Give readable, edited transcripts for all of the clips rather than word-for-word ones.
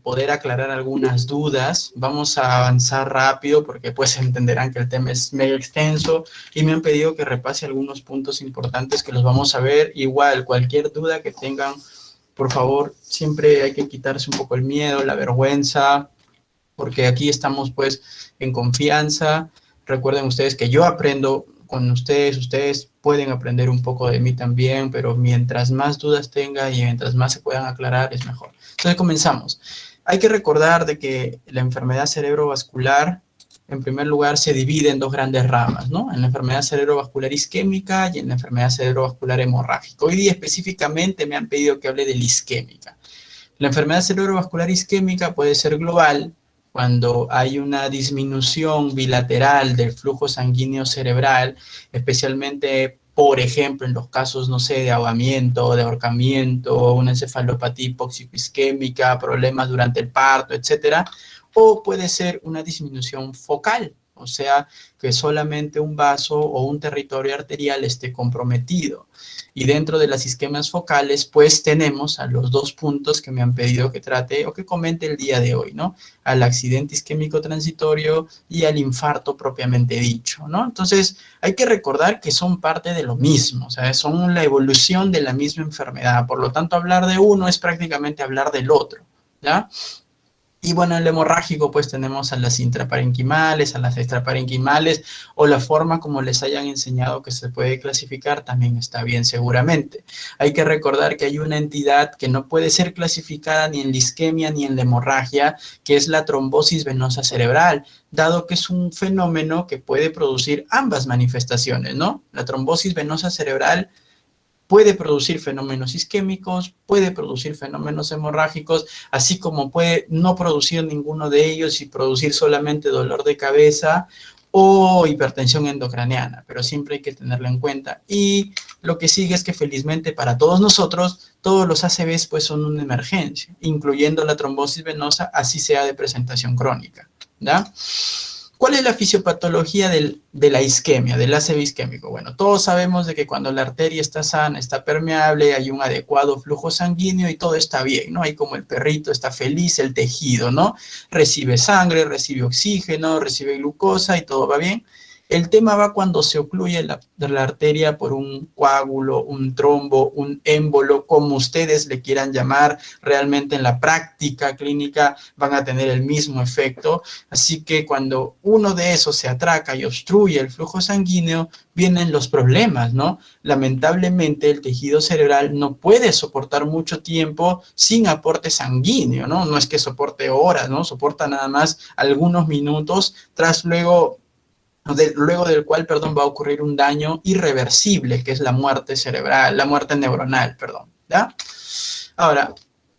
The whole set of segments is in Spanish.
poder aclarar algunas dudas. Vamos a avanzar rápido porque pues entenderán que el tema es mega extenso y me han pedido que repase algunos puntos importantes que los vamos a ver. Igual, cualquier duda que tengan, por favor, siempre hay que quitarse un poco el miedo, la vergüenza, porque aquí estamos pues en confianza. Recuerden ustedes que yo aprendo con ustedes, ustedes pueden aprender un poco de mí también, pero mientras más dudas tenga y mientras más se puedan aclarar es mejor. Entonces comenzamos. Hay que recordar de que la enfermedad cerebrovascular, en primer lugar, se divide en dos grandes ramas, ¿no? En la enfermedad cerebrovascular isquémica y en la enfermedad cerebrovascular hemorrágica. Hoy día específicamente me han pedido que hable de la isquémica. La enfermedad cerebrovascular isquémica puede ser global, cuando hay una disminución bilateral del flujo sanguíneo cerebral, especialmente, por ejemplo, en los casos, no sé, de ahogamiento, de ahorcamiento, una encefalopatía hipóxico-isquémica, problemas durante el parto, etcétera, o puede ser una disminución focal, o sea, que solamente un vaso o un territorio arterial esté comprometido. Y dentro de las isquemias focales, pues tenemos a los dos puntos que me han pedido que trate o que comente el día de hoy, ¿no? Al accidente isquémico transitorio y al infarto propiamente dicho, ¿no? Entonces, hay que recordar que son parte de lo mismo, o sea, son la evolución de la misma enfermedad. Por lo tanto, hablar de uno es prácticamente hablar del otro, ¿ya? Y bueno, el hemorrágico, pues tenemos a las intraparenquimales, a las extraparenquimales, o la forma como les hayan enseñado que se puede clasificar también está bien seguramente. Hay que recordar que hay una entidad que no puede ser clasificada ni en la isquemia ni en la hemorragia, que es la trombosis venosa cerebral, dado que es un fenómeno que puede producir ambas manifestaciones, ¿no? La trombosis venosa cerebral puede producir fenómenos isquémicos, puede producir fenómenos hemorrágicos, así como puede no producir ninguno de ellos y producir solamente dolor de cabeza o hipertensión endocraniana, pero siempre hay que tenerlo en cuenta. Y lo que sigue es que felizmente para todos nosotros, todos los ACVs pues son una emergencia, incluyendo la trombosis venosa, así sea de presentación crónica, ¿ya? ¿Cuál es la fisiopatología de la isquemia, del ACV isquémico? Bueno, todos sabemos de que cuando la arteria está sana, está permeable, hay un adecuado flujo sanguíneo y todo está bien, ¿no? Ahí como el perrito está feliz, el tejido, ¿no? Recibe sangre, recibe oxígeno, recibe glucosa y todo va bien. El tema va cuando se ocluye la arteria por un coágulo, un trombo, un émbolo, como ustedes le quieran llamar. Realmente en la práctica clínica van a tener el mismo efecto. Así que cuando uno de esos se atraca y obstruye el flujo sanguíneo, vienen los problemas, ¿no? Lamentablemente el tejido cerebral no puede soportar mucho tiempo sin aporte sanguíneo, ¿no? No es que soporte horas, ¿no? Soporta nada más algunos minutos luego del cual, perdón, va a ocurrir un daño irreversible, que es la muerte cerebral, la muerte neuronal, perdón, ¿ya? Ahora,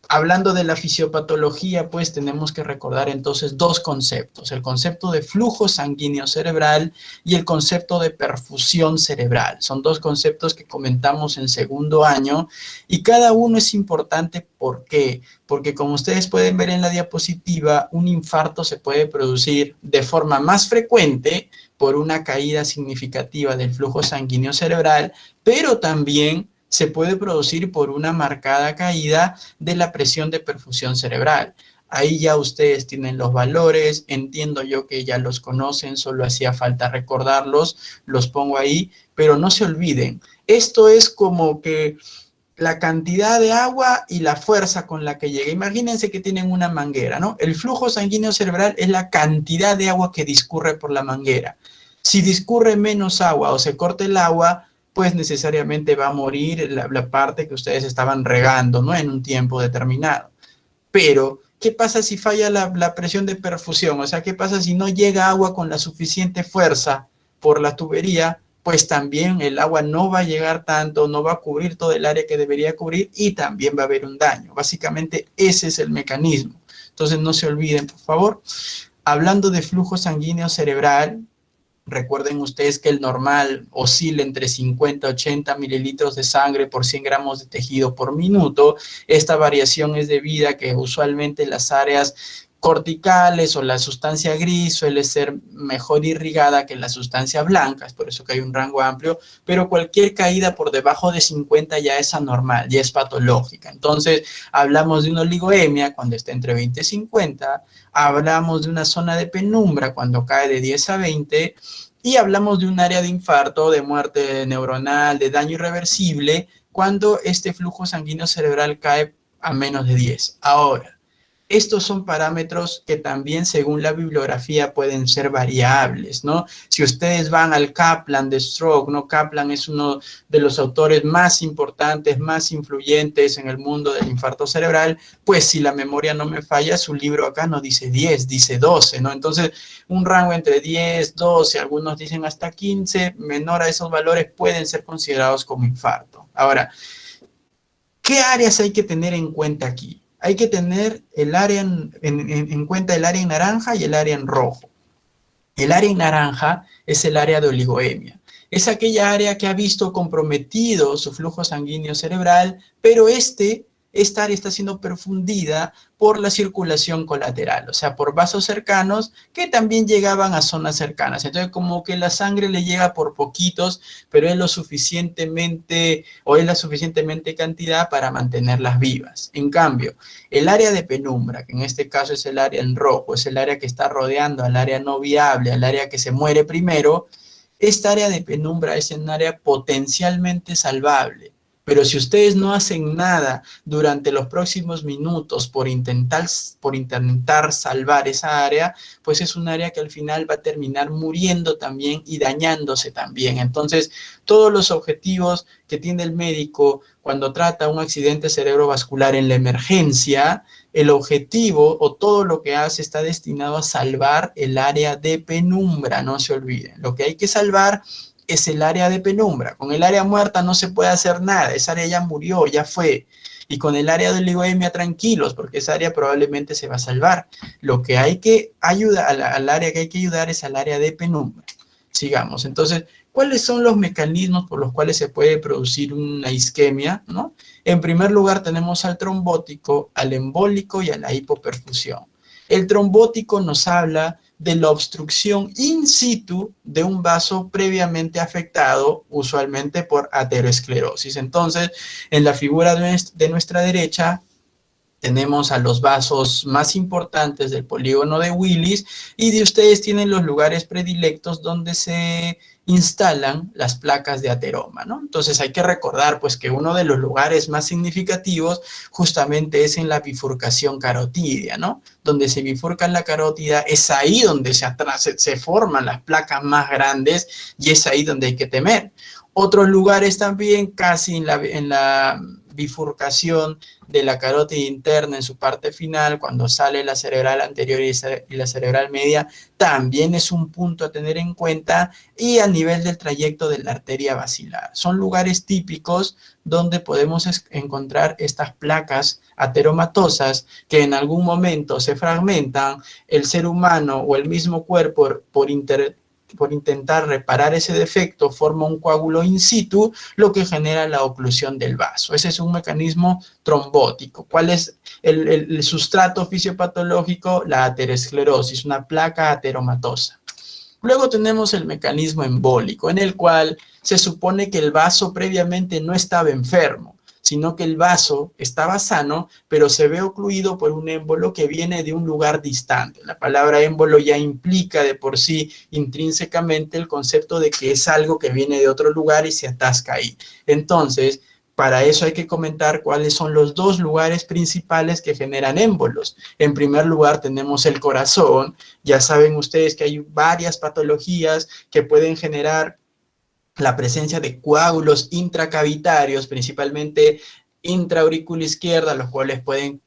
hablando de la fisiopatología, pues tenemos que recordar entonces dos conceptos, el concepto de flujo sanguíneo cerebral y el concepto de perfusión cerebral. Son dos conceptos que comentamos en segundo año y cada uno es importante. ¿Por qué? Porque como ustedes pueden ver en la diapositiva, un infarto se puede producir de forma más frecuente por una caída significativa del flujo sanguíneo cerebral, pero también se puede producir por una marcada caída de la presión de perfusión cerebral. Ahí ya ustedes tienen los valores, entiendo yo que ya los conocen, solo hacía falta recordarlos, los pongo ahí, pero no se olviden, esto es como que la cantidad de agua y la fuerza con la que llega. Imagínense que tienen una manguera, ¿no? El flujo sanguíneo cerebral es la cantidad de agua que discurre por la manguera. Si discurre menos agua o se corta el agua, pues necesariamente va a morir la parte que ustedes estaban regando, ¿no? En un tiempo determinado. Pero, ¿qué pasa si falla la presión de perfusión? O sea, ¿qué pasa si no llega agua con la suficiente fuerza por la tubería? Pues también el agua no va a llegar tanto, no va a cubrir todo el área que debería cubrir y también va a haber un daño. Básicamente ese es el mecanismo. Entonces no se olviden, por favor. Hablando de flujo sanguíneo cerebral, recuerden ustedes que el normal oscila entre 50 a 80 mililitros de sangre por 100 gramos de tejido por minuto. Esta variación es debida a que usualmente las áreas corticales o la sustancia gris suele ser mejor irrigada que la sustancia blanca, es por eso que hay un rango amplio, pero cualquier caída por debajo de 50 ya es anormal, ya es patológica. Entonces, hablamos de una oligoemia cuando está entre 20 y 50, hablamos de una zona de penumbra cuando cae de 10 a 20, y hablamos de un área de infarto, de muerte neuronal, de daño irreversible, cuando este flujo sanguíneo cerebral cae a menos de 10. Ahora, estos son parámetros que también según la bibliografía pueden ser variables, ¿no? Si ustedes van al Kaplan de Stroke, ¿no? Kaplan es uno de los autores más importantes, más influyentes en el mundo del infarto cerebral, pues si la memoria no me falla, su libro acá no dice 10, dice 12, ¿no? Entonces, un rango entre 10, 12, algunos dicen hasta 15, menor a esos valores pueden ser considerados como infarto. Ahora, ¿qué áreas hay que tener en cuenta aquí? Hay que tener el área en cuenta el área en naranja y el área en rojo. El área en naranja es el área de oligoemia. Es aquella área que ha visto comprometido su flujo sanguíneo cerebral, pero esta área está siendo perfundida por la circulación colateral, o sea, por vasos cercanos que también llegaban a zonas cercanas. Entonces, como que la sangre le llega por poquitos, pero es la suficientemente cantidad para mantenerlas vivas. En cambio, el área de penumbra, que en este caso es el área en rojo, es el área que está rodeando al área no viable, al área que se muere primero, esta área de penumbra es un área potencialmente salvable. Pero si ustedes no hacen nada durante los próximos minutos por intentar salvar esa área, pues es un área que al final va a terminar muriendo también y dañándose también. Entonces, todos los objetivos que tiene el médico cuando trata un accidente cerebrovascular en la emergencia, el objetivo o todo lo que hace está destinado a salvar el área de penumbra, no se olviden. Lo que hay que salvar es el área de penumbra. Con el área muerta no se puede hacer nada, esa área ya murió, ya fue. Y con el área de oligoemia tranquilos, porque esa área probablemente se va a salvar. Lo que hay que ayudar, al área que hay que ayudar es al área de penumbra. Sigamos. Entonces, ¿cuáles son los mecanismos por los cuales se puede producir una isquemia, ¿no? En primer lugar tenemos al trombótico, al embólico y a la hipoperfusión. El trombótico nos habla de la obstrucción in situ de un vaso previamente afectado, usualmente por aterosclerosis. Entonces, en la figura de nuestra derecha, tenemos a los vasos más importantes del polígono de Willis y de ustedes tienen los lugares predilectos donde se instalan las placas de ateroma, ¿no? Entonces hay que recordar pues que uno de los lugares más significativos justamente es en la bifurcación carotidia, ¿no? Donde se bifurca la carótida, es ahí donde se forman las placas más grandes y es ahí donde hay que temer. Otros lugares también casi en la bifurcación de la carótida interna en su parte final, cuando sale la cerebral anterior y la cerebral media, también es un punto a tener en cuenta, y a nivel del trayecto de la arteria basilar. Son lugares típicos donde podemos encontrar estas placas ateromatosas que en algún momento se fragmentan, el ser humano o el mismo cuerpo por intentar reparar ese defecto, forma un coágulo in situ, lo que genera la oclusión del vaso. Ese es un mecanismo trombótico. ¿Cuál es el sustrato fisiopatológico? La aterosclerosis, una placa ateromatosa. Luego tenemos el mecanismo embólico, en el cual se supone que el vaso previamente no estaba enfermo, sino que el vaso estaba sano, pero se ve ocluido por un émbolo que viene de un lugar distante. La palabra émbolo ya implica de por sí intrínsecamente el concepto de que es algo que viene de otro lugar y se atasca ahí. Entonces, para eso hay que comentar cuáles son los dos lugares principales que generan émbolos. En primer lugar tenemos el corazón. Ya saben ustedes que hay varias patologías que pueden generar la presencia de coágulos intracavitarios, principalmente intraauricular izquierda, los cuales puede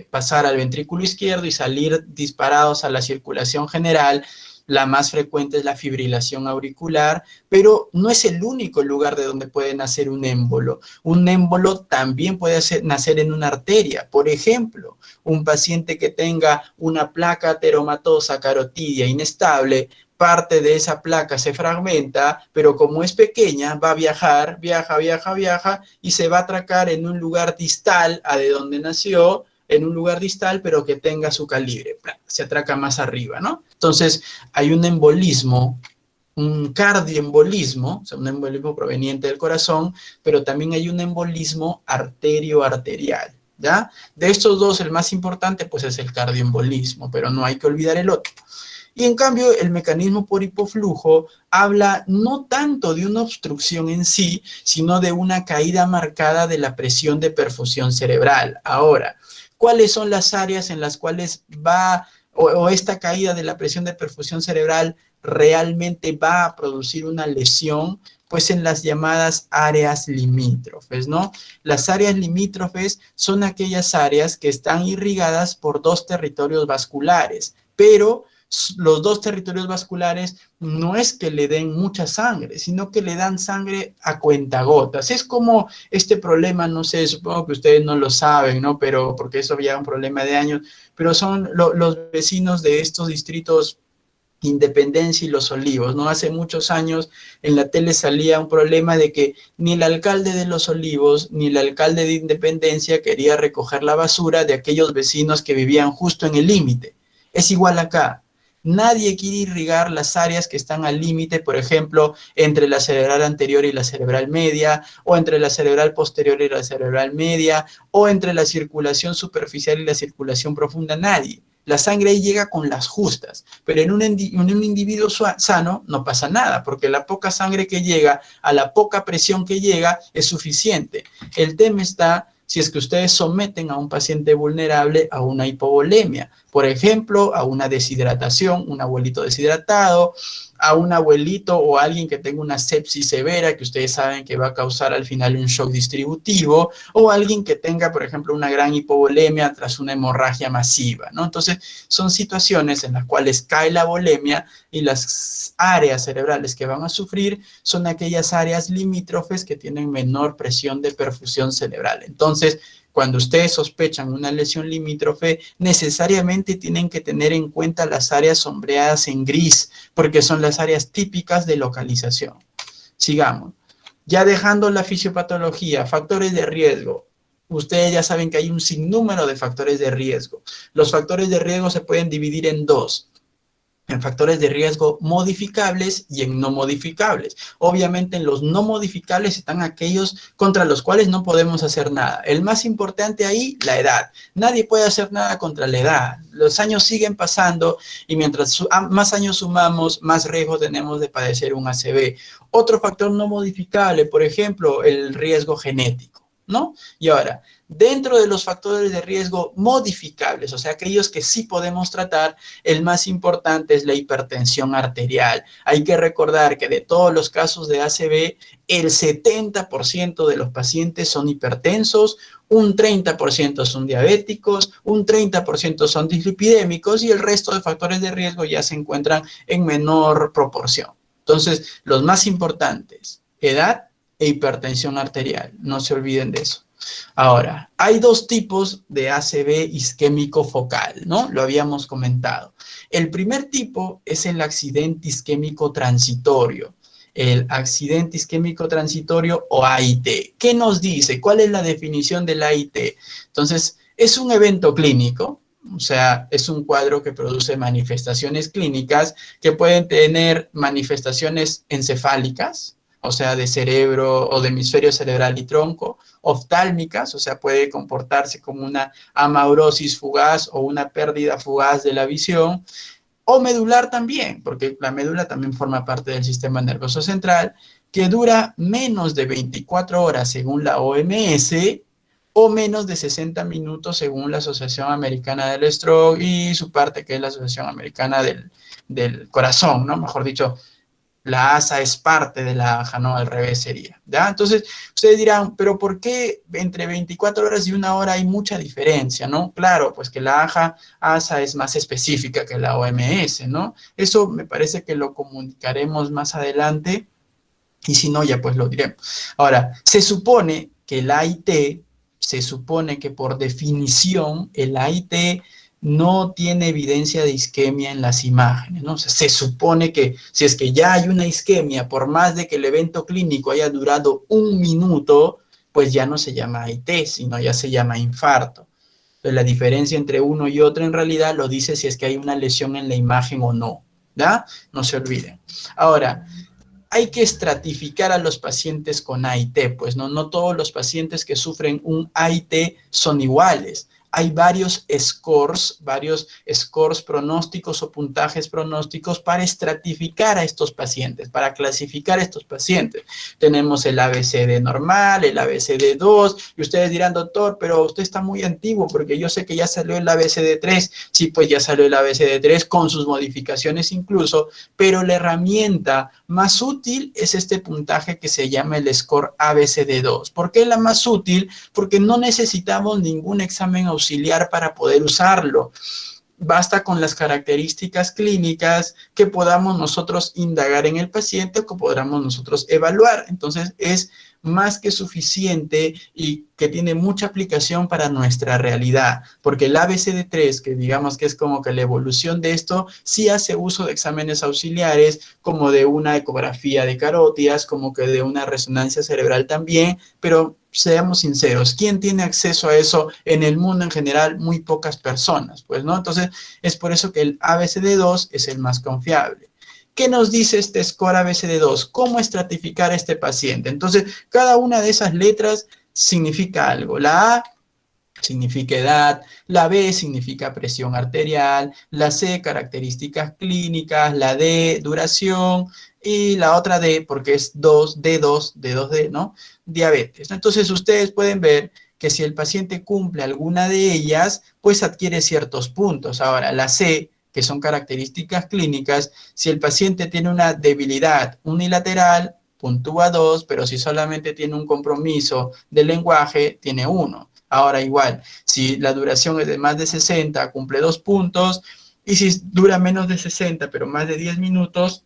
pasar al ventrículo izquierdo y salir disparados a la circulación general. La más frecuente es la fibrilación auricular, pero no es el único lugar de donde puede nacer un émbolo. Un émbolo también puede nacer en una arteria. Por ejemplo, un paciente que tenga una placa ateromatosa carotidia inestable, parte de esa placa se fragmenta, pero como es pequeña, va a viaja y se va a atracar en un lugar distal a de donde nació, en un lugar distal, pero que tenga su calibre, se atraca más arriba, ¿no? Entonces, hay un embolismo, un cardioembolismo, o sea, un embolismo proveniente del corazón, pero también hay un embolismo arterio-arterial, ¿ya? De estos dos, el más importante, pues, es el cardioembolismo, pero no hay que olvidar el otro. Y en cambio, el mecanismo por hipoflujo habla no tanto de una obstrucción en sí, sino de una caída marcada de la presión de perfusión cerebral. Ahora, ¿cuáles son las áreas en las cuales va o esta caída de la presión de perfusión cerebral realmente va a producir una lesión? Pues en las llamadas áreas limítrofes, ¿no? Las áreas limítrofes son aquellas áreas que están irrigadas por dos territorios vasculares, pero los dos territorios vasculares no es que le den mucha sangre, sino que le dan sangre a cuentagotas. Es como este problema, no sé, supongo que ustedes no lo saben, ¿no? Pero porque eso ya es un problema de años, pero son los vecinos de estos distritos Independencia y Los Olivos, ¿no? Hace muchos años en la tele salía un problema de que ni el alcalde de Los Olivos ni el alcalde de Independencia quería recoger la basura de aquellos vecinos que vivían justo en el límite. Es igual acá. Nadie quiere irrigar las áreas que están al límite, por ejemplo, entre la cerebral anterior y la cerebral media, o entre la cerebral posterior y la cerebral media, o entre la circulación superficial y la circulación profunda. Nadie. La sangre ahí llega con las justas, pero en un individuo sano no pasa nada, porque la poca sangre que llega, a la poca presión que llega, es suficiente. El tema está si es que ustedes someten a un paciente vulnerable a una hipovolemia, por ejemplo, a una deshidratación, un abuelito deshidratado, a un abuelito o a alguien que tenga una sepsis severa que ustedes saben que va a causar al final un shock distributivo, o alguien que tenga, por ejemplo, una gran hipovolemia tras una hemorragia masiva, ¿no? Entonces, son situaciones en las cuales cae la volemia y las áreas cerebrales que van a sufrir son aquellas áreas limítrofes que tienen menor presión de perfusión cerebral. Entonces, cuando ustedes sospechan una lesión limítrofe, necesariamente tienen que tener en cuenta las áreas sombreadas en gris, porque son las áreas típicas de localización. Sigamos. Ya dejando la fisiopatología, factores de riesgo. Ustedes ya saben que hay un sinnúmero de factores de riesgo. Los factores de riesgo se pueden dividir en dos: en factores de riesgo modificables y en no modificables. Obviamente en los no modificables están aquellos contra los cuales no podemos hacer nada. El más importante ahí, la edad. Nadie puede hacer nada contra la edad. Los años siguen pasando y mientras más años sumamos, más riesgo tenemos de padecer un ACV. Otro factor no modificable, por ejemplo, el riesgo genético, ¿no? Y ahora, dentro de los factores de riesgo modificables, o sea, aquellos que sí podemos tratar, el más importante es la hipertensión arterial. Hay que recordar que de todos los casos de ACV, el 70% de los pacientes son hipertensos, un 30% son diabéticos, un 30% son dislipidémicos y el resto de factores de riesgo ya se encuentran en menor proporción. Entonces, los más importantes, edad e hipertensión arterial. No se olviden de eso. Ahora, hay dos tipos de ACV isquémico focal, ¿no? Lo habíamos comentado. El primer tipo es el accidente isquémico transitorio. El accidente isquémico transitorio o AIT. ¿Qué nos dice? ¿Cuál es la definición del AIT? Entonces, es un evento clínico, o sea, es un cuadro que produce manifestaciones clínicas que pueden tener manifestaciones encefálicas, o sea, de cerebro o de hemisferio cerebral y tronco, oftálmicas, o sea, puede comportarse como una amaurosis fugaz o una pérdida fugaz de la visión, o medular también, porque la médula también forma parte del sistema nervioso central, que dura menos de 24 horas según la OMS, o menos de 60 minutos según la Asociación Americana del Stroke y su parte que es la Asociación Americana del Corazón, ¿no? Mejor dicho, la ASA es parte de la AJA, no al revés sería, ¿ya? Entonces, ustedes dirán, ¿pero por qué entre 24 horas y una hora hay mucha diferencia, no? Claro, pues que la ASA es más específica que la OMS, ¿no? Eso me parece que lo comunicaremos más adelante y si no, ya pues lo diremos. Ahora, se supone que el AIT, se supone que por definición el AIT no tiene evidencia de isquemia en las imágenes, ¿no? O sea, se supone que si es que ya hay una isquemia, por más de que el evento clínico haya durado 1 minuto, pues ya no se llama AIT, sino ya se llama infarto. Entonces, la diferencia entre uno y otro en realidad lo dice si es que hay una lesión en la imagen o no, ¿ya? No se olviden. Ahora, hay que estratificar a los pacientes con AIT, pues no todos los pacientes que sufren un AIT son iguales. Hay varios scores pronósticos o puntajes pronósticos para estratificar a estos pacientes, para clasificar a estos pacientes. Tenemos el ABCD normal, el ABCD2, y ustedes dirán, doctor, pero usted está muy antiguo porque yo sé que ya salió el ABCD3. Sí, pues ya salió el ABCD3 con sus modificaciones incluso, pero la herramienta más útil es este puntaje que se llama el score ABCD2. ¿Por qué la más útil? Porque no necesitamos ningún examen auxiliar para poder usarlo. Basta con las características clínicas que podamos nosotros indagar en el paciente o que podamos nosotros evaluar. Entonces, es más que suficiente y que tiene mucha aplicación para nuestra realidad, porque el ABCD3, que digamos que es como que la evolución de esto, sí hace uso de exámenes auxiliares, como de una ecografía de carótidas, como que de una resonancia cerebral también, pero seamos sinceros, ¿quién tiene acceso a eso en el mundo en general? Muy pocas personas, pues, ¿no? Entonces, es por eso que el ABCD2 es el más confiable. ¿Qué nos dice este score ABCD2? ¿Cómo estratificar a este paciente? Entonces, cada una de esas letras significa algo. La A significa edad, la B significa presión arterial, la C características clínicas, la D duración y la otra D, porque es 2, D2D, ¿no? Diabetes. Entonces, ustedes pueden ver que si el paciente cumple alguna de ellas, pues adquiere ciertos puntos. Ahora, la C, que son características clínicas, si el paciente tiene una debilidad unilateral, puntúa 2, pero si solamente tiene un compromiso del lenguaje, tiene 1. Ahora igual, si la duración es de más de 60, cumple 2 puntos, y si dura menos de 60, pero más de 10 minutos,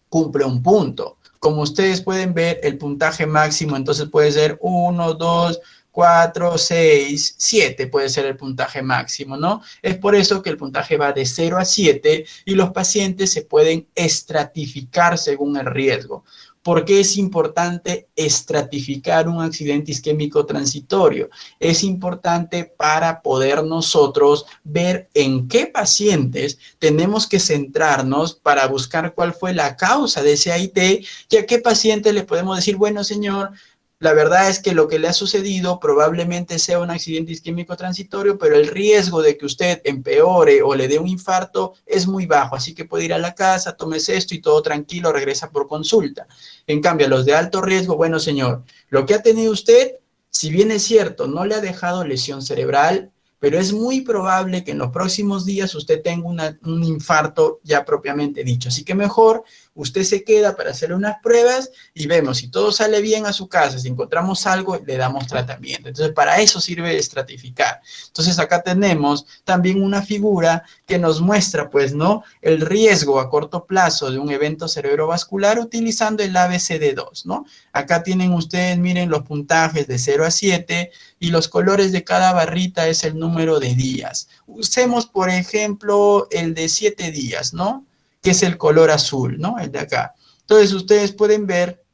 cumple 1 punto. Como ustedes pueden ver, el puntaje máximo entonces puede ser 1, 2, 4, 6, 7 puede ser el puntaje máximo, ¿no? Es por eso que el puntaje va de 0 a 7 y los pacientes se pueden estratificar según el riesgo. ¿Por qué es importante estratificar un accidente isquémico transitorio? Es importante para poder nosotros ver en qué pacientes tenemos que centrarnos para buscar cuál fue la causa de ese AIT y a qué paciente le podemos decir, bueno, señor, la verdad es que lo que le ha sucedido probablemente sea un accidente isquémico transitorio, pero el riesgo de que usted empeore o le dé un infarto es muy bajo, así que puede ir a la casa, tómese esto y todo tranquilo, regresa por consulta. En cambio, a los de alto riesgo, bueno, señor, lo que ha tenido usted, si bien es cierto, no le ha dejado lesión cerebral, pero es muy probable que en los próximos días usted tenga un infarto ya propiamente dicho. Así que mejor usted se queda para hacer unas pruebas y vemos si todo sale bien a su casa, si encontramos algo, le damos tratamiento. Entonces, para eso sirve estratificar. Entonces, acá tenemos también una figura que nos muestra, pues, ¿no?, el riesgo a corto plazo de un evento cerebrovascular utilizando el ABCD2, ¿no? Acá tienen ustedes, miren, los puntajes de 0 a 7 y los colores de cada barrita es el número de días. Usemos, por ejemplo, el de 7 días, ¿no?, que es el color azul, ¿no?, el de acá. Entonces, ustedes pueden ver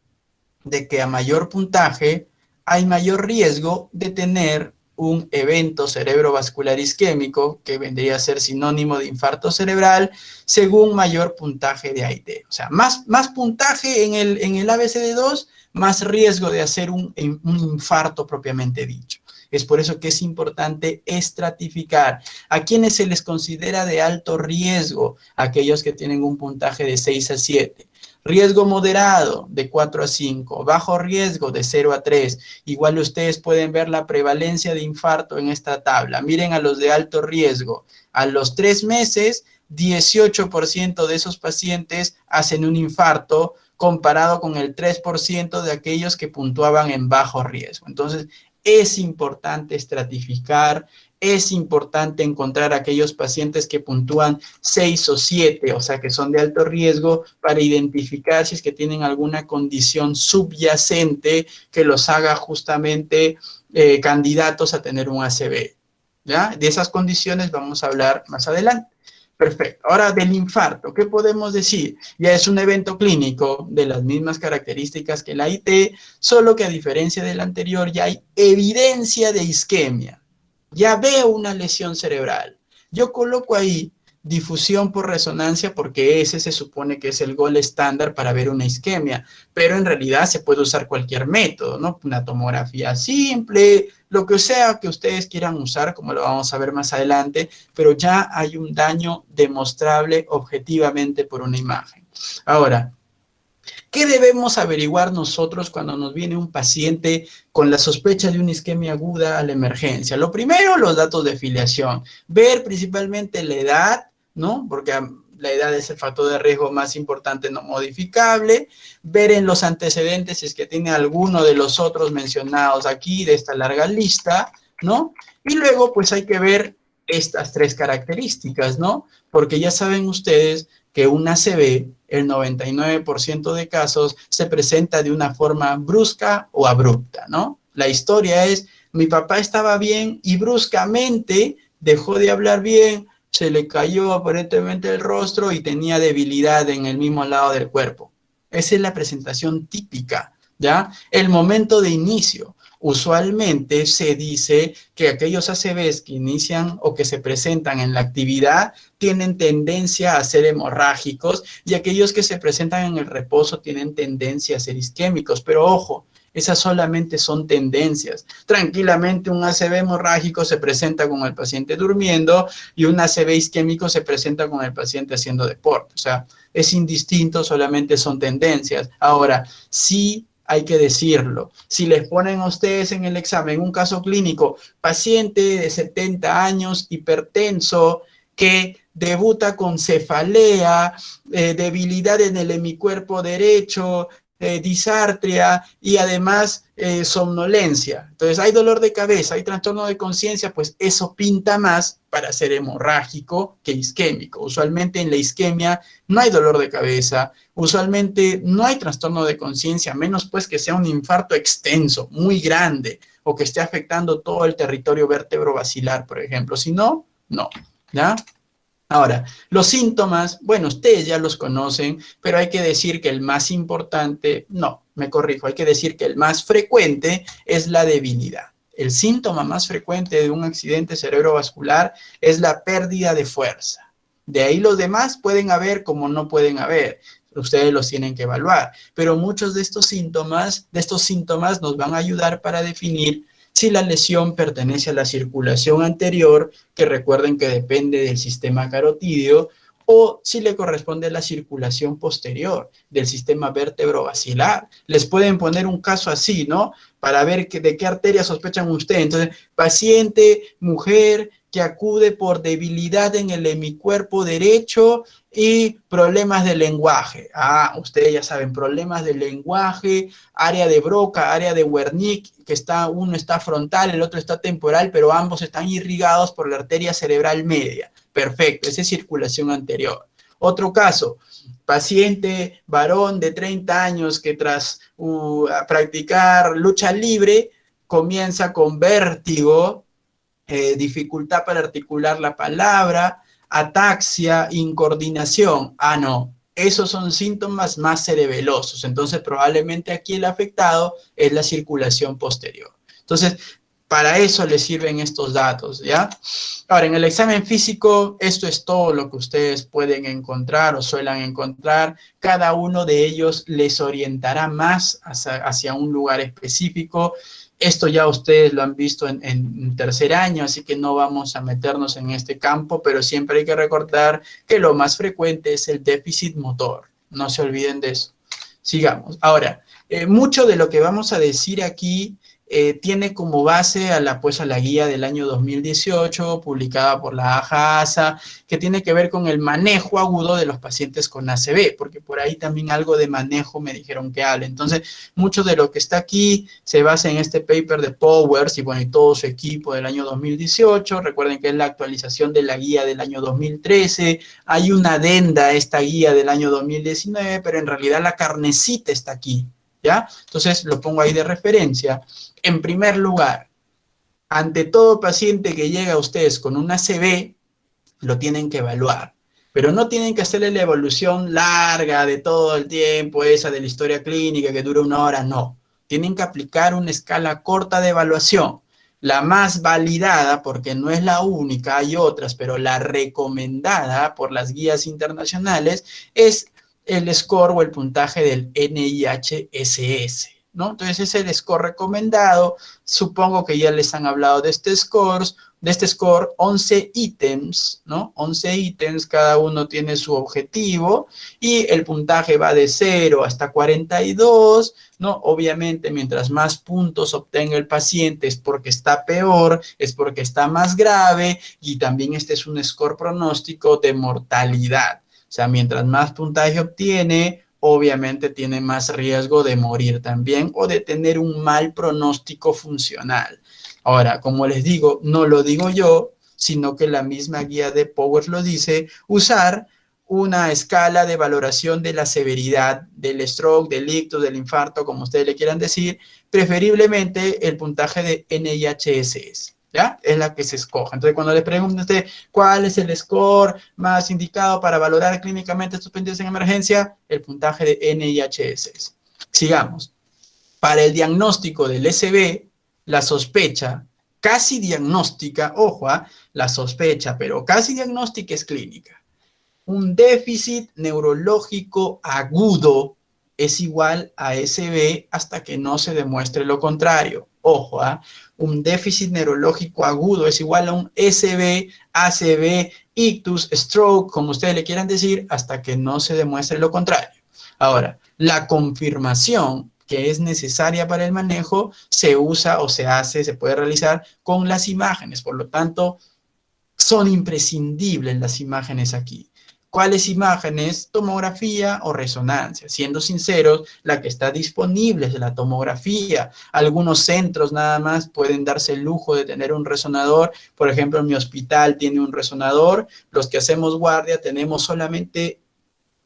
de que a mayor puntaje hay mayor riesgo de tener un evento cerebrovascular isquémico, que vendría a ser sinónimo de infarto cerebral, según mayor puntaje de AIT. O sea, más puntaje en el ABCD2, más riesgo de hacer un infarto propiamente dicho. Es por eso que es importante estratificar. ¿A quienes se les considera de alto riesgo? Aquellos que tienen un puntaje de 6 a 7. Riesgo moderado de 4 a 5, bajo riesgo de 0 a 3. Igual ustedes pueden ver la prevalencia de infarto en esta tabla. Miren a los de alto riesgo. A los 3 meses, 18% de esos pacientes hacen un infarto comparado con el 3% de aquellos que puntuaban en bajo riesgo. Entonces, es importante estratificar, es importante encontrar aquellos pacientes que puntúan 6 o 7, o sea, que son de alto riesgo, para identificar si es que tienen alguna condición subyacente que los haga justamente candidatos a tener un ACV. ¿Ya? De esas condiciones vamos a hablar más adelante. Perfecto. Ahora, del infarto, ¿qué podemos decir? Ya es un evento clínico de las mismas características que el AIT, solo que a diferencia del anterior ya hay evidencia de isquemia. ya veo una lesión cerebral. Yo coloco ahí difusión por resonancia porque ese se supone que es el gold estándar para ver una isquemia, pero en realidad se puede usar cualquier método, ¿no? Una tomografía simple, lo que sea que ustedes quieran usar, como lo vamos a ver más adelante, pero ya hay un daño demostrable objetivamente por una imagen. Ahora, ¿qué debemos averiguar nosotros cuando nos viene un paciente con la sospecha de una isquemia aguda a la emergencia? Lo primero, los datos de filiación. Ver principalmente la edad, ¿no? Porque la edad es el factor de riesgo más importante no modificable. Ver en los antecedentes si es que tiene alguno de los otros mencionados aquí, de esta larga lista, ¿no? Y luego, pues hay que ver estas tres características, ¿no? Porque ya saben ustedes que un ACV, el 99% de casos, se presenta de una forma brusca o abrupta, ¿no? La historia es, mi papá estaba bien y bruscamente dejó de hablar bien, se le cayó aparentemente el rostro y tenía debilidad en el mismo lado del cuerpo. Esa es la presentación típica, ¿ya? El momento de inicio. Usualmente se dice que aquellos ACVs que inician o que se presentan en la actividad tienen tendencia a ser hemorrágicos y aquellos que se presentan en el reposo tienen tendencia a ser isquémicos. Pero ojo, esas solamente son tendencias. Tranquilamente un ACV hemorrágico se presenta con el paciente durmiendo y un ACV isquémico se presenta con el paciente haciendo deporte. O sea, es indistinto, solamente son tendencias. Ahora, sí hay que decirlo. Si les ponen a ustedes en el examen un caso clínico, paciente de 70 años, hipertenso, que debuta con cefalea, debilidad en el hemicuerpo derecho, disartria y además somnolencia. Entonces hay dolor de cabeza, hay trastorno de conciencia, pues eso pinta más para ser hemorrágico que isquémico. Usualmente en la isquemia no hay dolor de cabeza, usualmente no hay trastorno de conciencia, menos pues que sea un infarto extenso, muy grande, o que esté afectando todo el territorio vértebro-basilar, por ejemplo. Si no, no, ¿ya? Ahora, los síntomas, bueno, ustedes ya los conocen, pero hay que decir que el más importante, no, me corrijo, hay que decir que el más frecuente es la debilidad. El síntoma más frecuente de un accidente cerebrovascular es la pérdida de fuerza. De ahí los demás pueden haber como no pueden haber. Ustedes los tienen que evaluar. Pero muchos de estos síntomas nos van a ayudar para definir si la lesión pertenece a la circulación anterior, que recuerden que depende del sistema carotídeo, o si le corresponde a la circulación posterior del sistema vértebro-basilar. Les pueden poner un caso así, ¿no? Para ver de qué arteria sospechan ustedes. Entonces, paciente, mujer, que acude por debilidad en el hemicuerpo derecho y problemas de lenguaje. Ah, ustedes ya saben, problemas de lenguaje, área de Broca, área de Wernicke, que uno está frontal, el otro está temporal, pero ambos están irrigados por la arteria cerebral media. Perfecto, esa es circulación anterior. Otro caso, paciente varón de 30 años que tras practicar lucha libre comienza con vértigo, dificultad para articular la palabra, ataxia, incoordinación. Ah, no, esos son síntomas más cerebelosos. Entonces, probablemente aquí el afectado es la circulación posterior. Entonces, para eso les sirven estos datos, ¿ya? Ahora, en el examen físico, esto es todo lo que ustedes pueden encontrar o suelen encontrar. Cada uno de ellos les orientará más hacia un lugar específico. Esto ya ustedes lo han visto en tercer año, así que no vamos a meternos en este campo, pero siempre hay que recordar que lo más frecuente es el déficit motor. No se olviden de eso. Sigamos. Ahora, mucho de lo que vamos a decir aquí tiene como base a la guía del año 2018, publicada por la AJASA, que tiene que ver con el manejo agudo de los pacientes con ACV, porque por ahí también algo de manejo me dijeron que hable. Entonces, mucho de lo que está aquí se basa en este paper de Powers y, bueno, y todo su equipo del año 2018. Recuerden que es la actualización de la guía del año 2013. Hay una adenda a esta guía del año 2019, pero en realidad la carnecita está aquí, ¿ya? Entonces, lo pongo ahí de referencia. En primer lugar, ante todo paciente que llega a ustedes con un ACV, lo tienen que evaluar. Pero no tienen que hacerle la evolución larga de todo el tiempo, esa de la historia clínica que dura 1 hora, no. Tienen que aplicar una escala corta de evaluación. La más validada, porque no es la única, hay otras, pero la recomendada por las guías internacionales es el score o el puntaje del NIHSS, ¿no? Entonces es el score recomendado. Supongo que ya les han hablado de este score, 11 ítems, ¿no? 11 ítems, cada uno tiene su objetivo y el puntaje va de 0 hasta 42, ¿no? Obviamente, mientras más puntos obtenga el paciente es porque está peor, es porque está más grave y también este es un score pronóstico de mortalidad. O sea, mientras más puntaje obtiene, obviamente tiene más riesgo de morir también o de tener un mal pronóstico funcional. Ahora, como les digo, no lo digo yo, sino que la misma guía de Powers lo dice, usar una escala de valoración de la severidad del stroke, del ictus, del infarto, como ustedes le quieran decir, preferiblemente el puntaje de NIHSS. ¿Ya? Es la que se escoja. Entonces, cuando le pregunte a usted cuál es el score más indicado para valorar clínicamente estos pacientes en emergencia, el puntaje de NIHSS. Sigamos. Para el diagnóstico del SB, la sospecha casi diagnóstica, ojo, la sospecha, pero casi diagnóstica es clínica. Un déficit neurológico agudo es igual a SB hasta que no se demuestre lo contrario. Ojo, un déficit neurológico agudo es igual a un SB, ACV, ictus, stroke, como ustedes le quieran decir, hasta que no se demuestre lo contrario. Ahora, la confirmación que es necesaria para el manejo se usa o se puede realizar con las imágenes. Por lo tanto, son imprescindibles las imágenes aquí. ¿Cuáles imágenes? Tomografía o resonancia. Siendo sinceros, la que está disponible es la tomografía. Algunos centros nada más pueden darse el lujo de tener un resonador. Por ejemplo, mi hospital tiene un resonador. Los que hacemos guardia tenemos solamente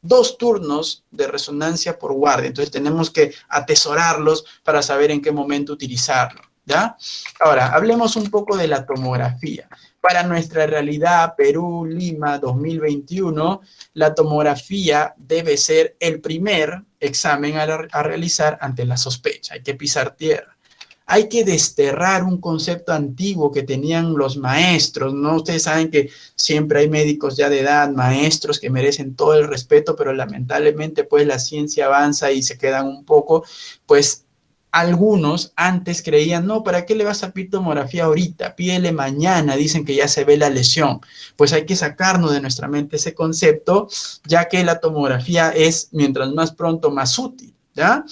2 turnos de resonancia por guardia. Entonces tenemos que atesorarlos para saber en qué momento utilizarlo, ¿ya? Ahora, hablemos un poco de la tomografía. Para nuestra realidad, Perú, Lima, 2021, la tomografía debe ser el primer examen a realizar ante la sospecha. Hay que pisar tierra. Hay que desterrar un concepto antiguo que tenían los maestros, ¿no? Ustedes saben que siempre hay médicos ya de edad, maestros que merecen todo el respeto, pero lamentablemente pues la ciencia avanza y se quedan un poco, pues algunos antes creían, no, ¿para qué le vas a pedir tomografía ahorita? Pídele mañana, dicen que ya se ve la lesión. Pues hay que sacarnos de nuestra mente ese concepto, ya que la tomografía es, mientras más pronto, más útil, ¿ya?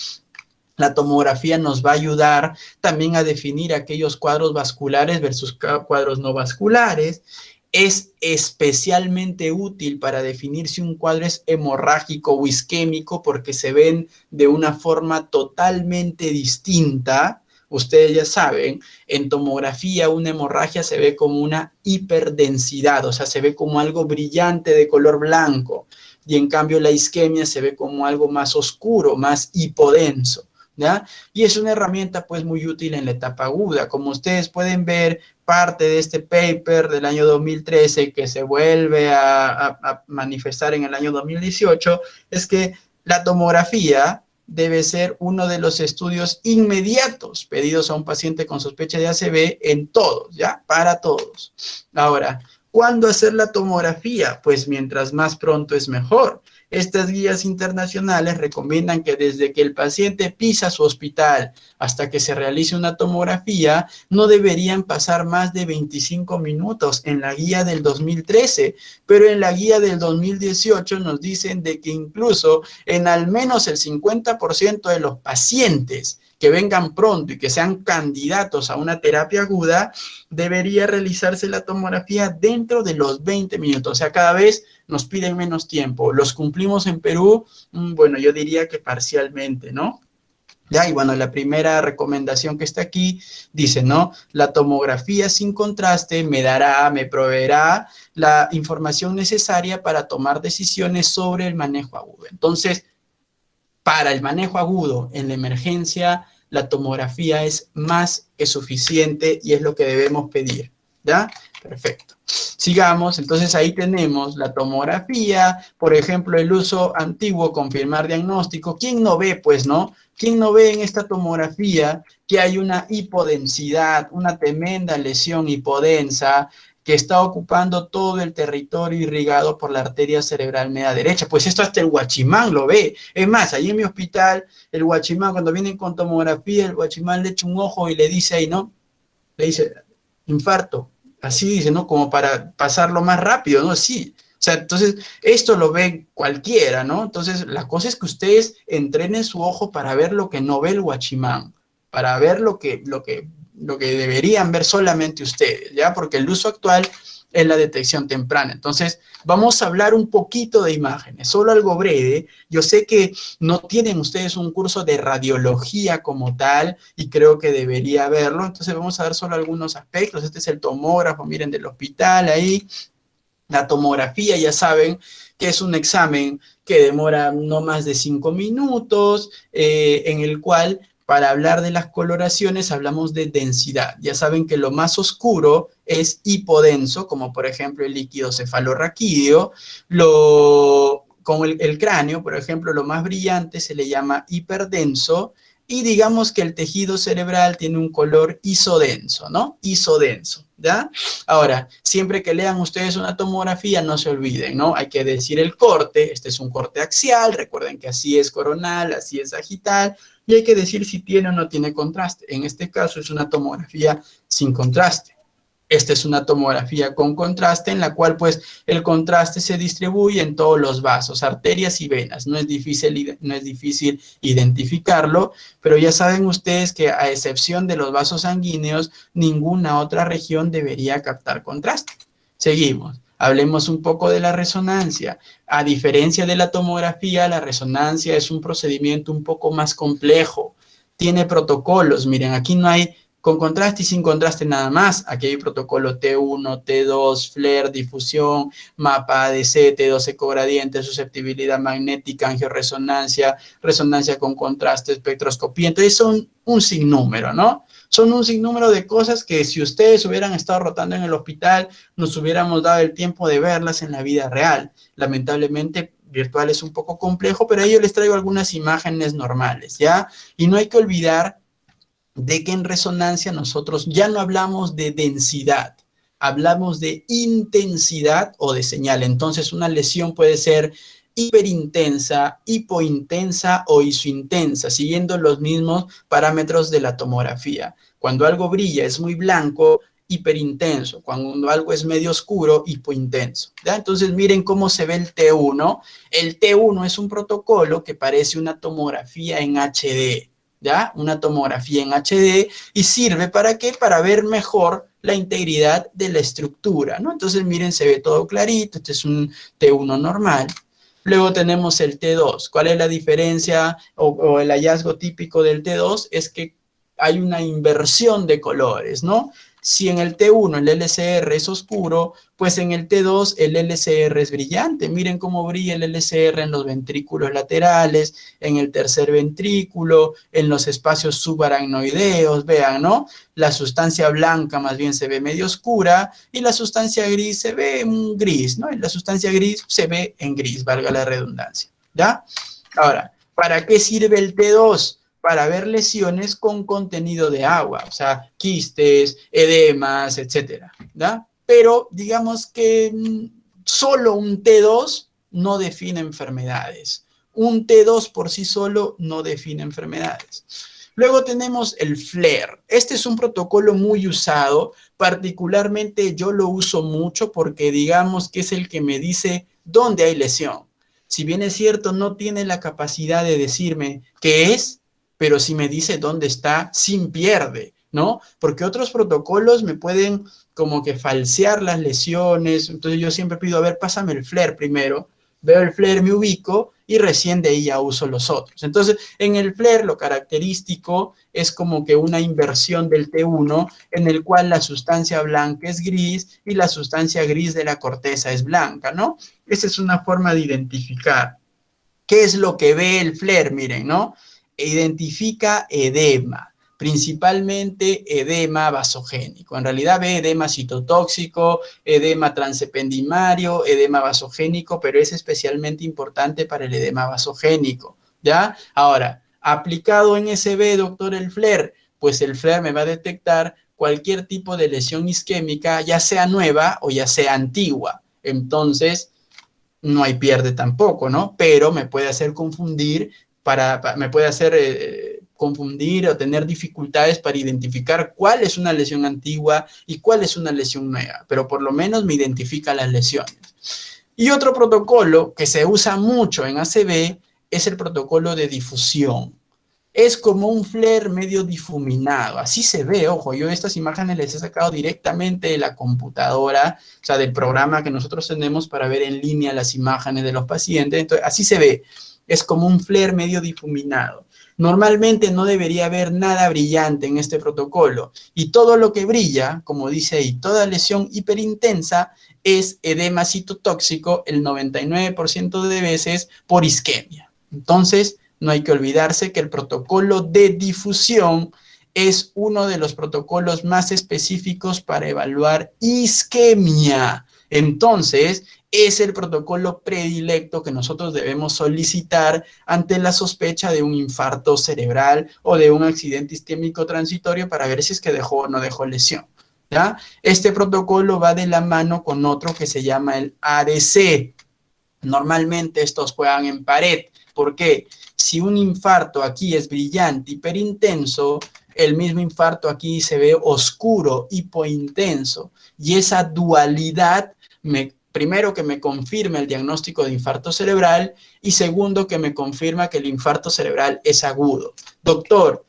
La tomografía nos va a ayudar también a definir aquellos cuadros vasculares versus cuadros no vasculares. Es especialmente útil para definir si un cuadro es hemorrágico o isquémico porque se ven de una forma totalmente distinta. Ustedes ya saben, en tomografía una hemorragia se ve como una hiperdensidad, o sea, se ve como algo brillante de color blanco. Y en cambio la isquemia se ve como algo más oscuro, más hipodenso. ¿Ya? Y es una herramienta pues muy útil en la etapa aguda. Como ustedes pueden ver, parte de este paper del año 2013 que se vuelve a manifestar en el año 2018 es que la tomografía debe ser uno de los estudios inmediatos pedidos a un paciente con sospecha de ACV en todos, ¿ya? Para todos. Ahora, ¿cuándo hacer la tomografía? Pues mientras más pronto es mejor. Estas guías internacionales recomiendan que desde que el paciente pisa su hospital hasta que se realice una tomografía, no deberían pasar más de 25 minutos en la guía del 2013, pero en la guía del 2018 nos dicen de que incluso en al menos el 50% de los pacientes que vengan pronto y que sean candidatos a una terapia aguda, debería realizarse la tomografía dentro de los 20 minutos. O sea, cada vez nos piden menos tiempo. ¿Los cumplimos en Perú? Bueno, yo diría que parcialmente, ¿no? Ya, y bueno, la primera recomendación que está aquí dice, ¿no? La tomografía sin contraste me proveerá la información necesaria para tomar decisiones sobre el manejo agudo. Entonces, para el manejo agudo en la emergencia, la tomografía es más que suficiente y es lo que debemos pedir, ¿ya? Perfecto. Sigamos, entonces ahí tenemos la tomografía, por ejemplo, el uso antiguo, confirmar diagnóstico. ¿Quién no ve, pues, no? ¿Quién no ve en esta tomografía que hay una hipodensidad, una tremenda lesión hipodensa que está ocupando todo el territorio irrigado por la arteria cerebral media derecha? Pues esto hasta el guachimán lo ve. Es más, ahí en mi hospital, el guachimán, cuando vienen con tomografía, el guachimán le echa un ojo y le dice ahí, ¿no? Le dice, infarto. Así dice, ¿no? Como para pasarlo más rápido, ¿no? Sí. O sea, entonces, esto lo ve cualquiera, ¿no? Entonces, la cosa es que ustedes entrenen su ojo para ver lo que no ve el guachimán, para ver lo que deberían ver solamente ustedes, ¿ya? Porque el uso actual es la detección temprana. Entonces, vamos a hablar un poquito de imágenes, solo algo breve. Yo sé que no tienen ustedes un curso de radiología como tal y creo que debería haberlo, entonces vamos a ver solo algunos aspectos. Este es el tomógrafo, miren, del hospital ahí. La tomografía, ya saben que es un examen que demora no más de 5 minutos, en el cual para hablar de las coloraciones hablamos de densidad. Ya saben que lo más oscuro es hipodenso, como por ejemplo el líquido cefalorraquídeo. Como el cráneo, por ejemplo, lo más brillante se le llama hiperdenso. Y digamos que el tejido cerebral tiene un color isodenso, ¿no? Isodenso, ¿ya? Ahora, siempre que lean ustedes una tomografía, no se olviden, ¿no? Hay que decir el corte. Este es un corte axial. Recuerden que así es coronal, así es sagital. Y hay que decir si tiene o no tiene contraste. En este caso es una tomografía sin contraste. Esta es una tomografía con contraste, en la cual pues el contraste se distribuye en todos los vasos, arterias y venas. No es difícil identificarlo, pero ya saben ustedes que a excepción de los vasos sanguíneos, ninguna otra región debería captar contraste. Seguimos. Hablemos un poco de la resonancia. A diferencia de la tomografía, la resonancia es un procedimiento un poco más complejo. Tiene protocolos. Miren, aquí no hay con contraste y sin contraste nada más. Aquí hay protocolo T1, T2, FLAIR, difusión, mapa ADC, T2 ecogradiente, susceptibilidad magnética, angioresonancia, resonancia con contraste, espectroscopía. Entonces son un sinnúmero, ¿no? Son un sinnúmero de cosas que si ustedes hubieran estado rotando en el hospital, nos hubiéramos dado el tiempo de verlas en la vida real. Lamentablemente, virtual es un poco complejo, pero ahí yo les traigo algunas imágenes normales, ¿ya? Y no hay que olvidar de que en resonancia nosotros ya no hablamos de densidad, hablamos de intensidad o de señal. Entonces, una lesión puede ser hiperintensa, hipointensa o isointensa, siguiendo los mismos parámetros de la tomografía. Cuando algo brilla es muy blanco, hiperintenso. Cuando algo es medio oscuro, hipointenso. ¿Ya? Entonces, miren cómo se ve el T1. El T1 es un protocolo que parece una tomografía en HD. ¿Ya? Una tomografía en HD y sirve ¿para qué? Para ver mejor la integridad de la estructura, ¿no? Entonces, miren, se ve todo clarito. Este es un T1 normal. Luego tenemos el T2. ¿Cuál es la diferencia o el hallazgo típico del T2? Es que hay una inversión de colores, ¿no? Si en el T1 el LCR es oscuro, pues en el T2 el LCR es brillante. Miren cómo brilla el LCR en los ventrículos laterales, en el tercer ventrículo, en los espacios subaracnoideos, vean, ¿no? La sustancia blanca más bien se ve medio oscura y la sustancia gris se ve en gris, ¿no? Y la sustancia gris se ve en gris, valga la redundancia, ¿ya? Ahora, ¿para qué sirve el T2? Para ver lesiones con contenido de agua, o sea, quistes, edemas, etcétera, ¿ya? Pero digamos que solo un T2 no define enfermedades. Un T2 por sí solo no define enfermedades. Luego tenemos el FLAIR. Este es un protocolo muy usado, particularmente yo lo uso mucho porque digamos que es el que me dice dónde hay lesión. Si bien es cierto, no tiene la capacidad de decirme qué es, pero si me dice dónde está, sin pierde, ¿no? Porque otros protocolos me pueden como que falsear las lesiones, entonces yo siempre pido, a ver, pásame el FLAIR primero, veo el FLAIR, me ubico y recién de ahí ya uso los otros. Entonces, en el FLAIR lo característico es como que una inversión del T1 en el cual la sustancia blanca es gris y la sustancia gris de la corteza es blanca, ¿no? Esa es una forma de identificar. ¿Qué es lo que ve el FLAIR? Miren, ¿no? Identifica edema. principalmente edema vasogénico. En realidad ve edema citotóxico, edema transependimario, edema vasogénico, pero es especialmente importante para el edema vasogénico, ¿ya? Ahora, aplicado en SB, doctor, el FLAIR, pues el FLAIR me va a detectar cualquier tipo de lesión isquémica, ya sea nueva o ya sea antigua. Entonces, no hay pierde tampoco, ¿no? Pero me puede hacer confundir, me puede hacer confundir o tener dificultades para identificar cuál es una lesión antigua y cuál es una lesión nueva, pero por lo menos me identifica las lesiones. Y otro protocolo que se usa mucho en ACV es el protocolo de difusión. Es como un FLAIR medio difuminado, así se ve, ojo, yo estas imágenes les he sacado directamente de la computadora, o sea, del programa que nosotros tenemos para ver en línea las imágenes de los pacientes, entonces así se ve, es como un FLAIR medio difuminado. Normalmente no debería haber nada brillante en este protocolo, y todo lo que brilla, como dice ahí, toda lesión hiperintensa es edema citotóxico el 99% de veces por isquemia. Entonces, no hay que olvidarse que el protocolo de difusión es uno de los protocolos más específicos para evaluar isquemia. Entonces, es el protocolo predilecto que nosotros debemos solicitar ante la sospecha de un infarto cerebral o de un accidente isquémico transitorio para ver si es que dejó o no dejó lesión, ¿ya? Este protocolo va de la mano con otro que se llama el ADC. Normalmente estos juegan en pared. ¿Por qué? Si un infarto aquí es brillante, hiperintenso, el mismo infarto aquí se ve oscuro, hipointenso. Y esa dualidad, primero que me confirma el diagnóstico de infarto cerebral y segundo que me confirma que el infarto cerebral es agudo. Doctor,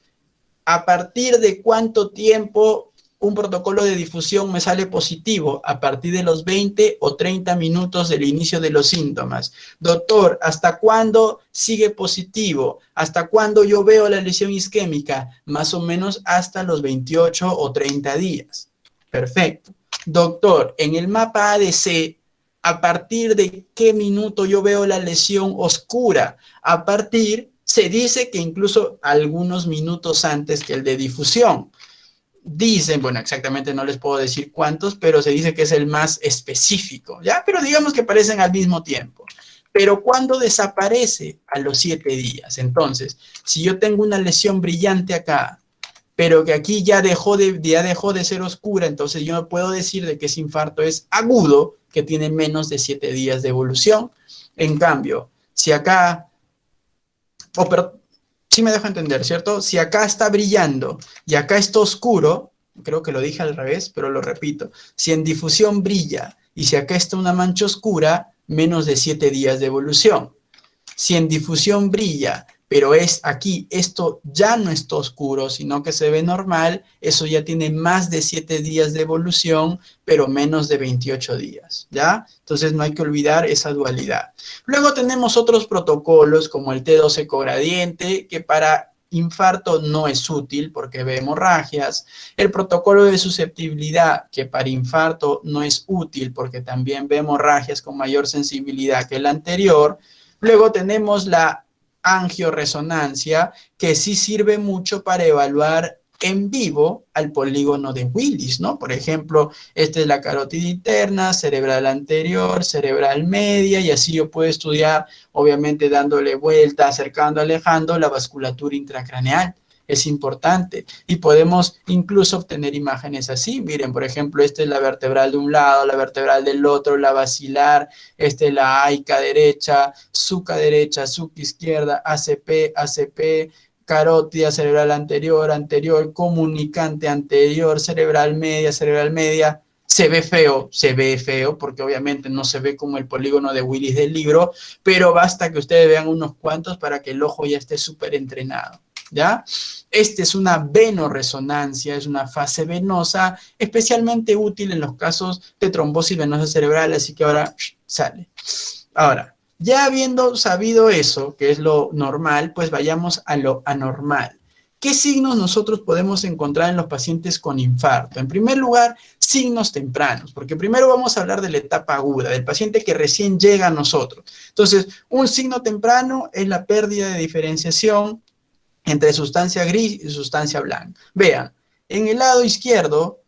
¿a partir de cuánto tiempo un protocolo de difusión me sale positivo? A partir de los 20 o 30 minutos del inicio de los síntomas. Doctor, ¿hasta cuándo sigue positivo? ¿Hasta cuándo yo veo la lesión isquémica? Más o menos hasta los 28 o 30 días. Perfecto. Doctor, en el mapa ADC, ¿a partir de qué minuto yo veo la lesión oscura? Se dice que incluso algunos minutos antes que el de difusión. Dicen, bueno, exactamente no les puedo decir cuántos, pero se dice que es el más específico, ¿ya? Pero digamos que aparecen al mismo tiempo. Pero ¿cuándo desaparece? A los 7 días. Entonces, si yo tengo una lesión brillante acá, pero que aquí ya dejó de ser oscura, entonces yo no puedo decir de que ese infarto es agudo, que tiene menos de 7 días de evolución. En cambio, si acá... pero sí me dejo entender, ¿cierto? Si acá está brillando y acá está oscuro, creo que lo dije al revés, pero lo repito. Si en difusión brilla y si acá está una mancha oscura, menos de 7 días de evolución. Si en difusión brilla, pero es aquí, esto ya no está oscuro, sino que se ve normal, eso ya tiene más de 7 días de evolución, pero menos de 28 días, ¿ya? Entonces no hay que olvidar esa dualidad. Luego tenemos otros protocolos como el T2 ecogradiente, que para infarto no es útil porque ve hemorragias. El protocolo de susceptibilidad, que para infarto no es útil porque también ve hemorragias con mayor sensibilidad que el anterior. Luego tenemos la angioresonancia, que sí sirve mucho para evaluar en vivo al polígono de Willis, ¿no? Por ejemplo, esta es la carótida interna, cerebral anterior, cerebral media, y así yo puedo estudiar, obviamente dándole vuelta, acercando, alejando la vasculatura intracraneal. Es importante y podemos incluso obtener imágenes así. Miren, por ejemplo, esta es la vertebral de un lado, la vertebral del otro, la basilar, esta es la AICA derecha, SUCA derecha, SUCA izquierda, ACP, ACP, carótida cerebral anterior, anterior, comunicante anterior, cerebral media, se ve feo, porque obviamente no se ve como el polígono de Willis del libro, pero basta que ustedes vean unos cuantos para que el ojo ya esté súper entrenado, ¿ya? Esta es una venoresonancia, es una fase venosa, especialmente útil en los casos de trombosis venosa cerebral, así que ahora sale. Ahora, ya habiendo sabido eso, que es lo normal, pues vayamos a lo anormal. ¿Qué signos nosotros podemos encontrar en los pacientes con infarto? En primer lugar, signos tempranos, porque primero vamos a hablar de la etapa aguda, del paciente que recién llega a nosotros. Entonces, un signo temprano es la pérdida de diferenciación entre sustancia gris y sustancia blanca. Vean, en el lado izquierdo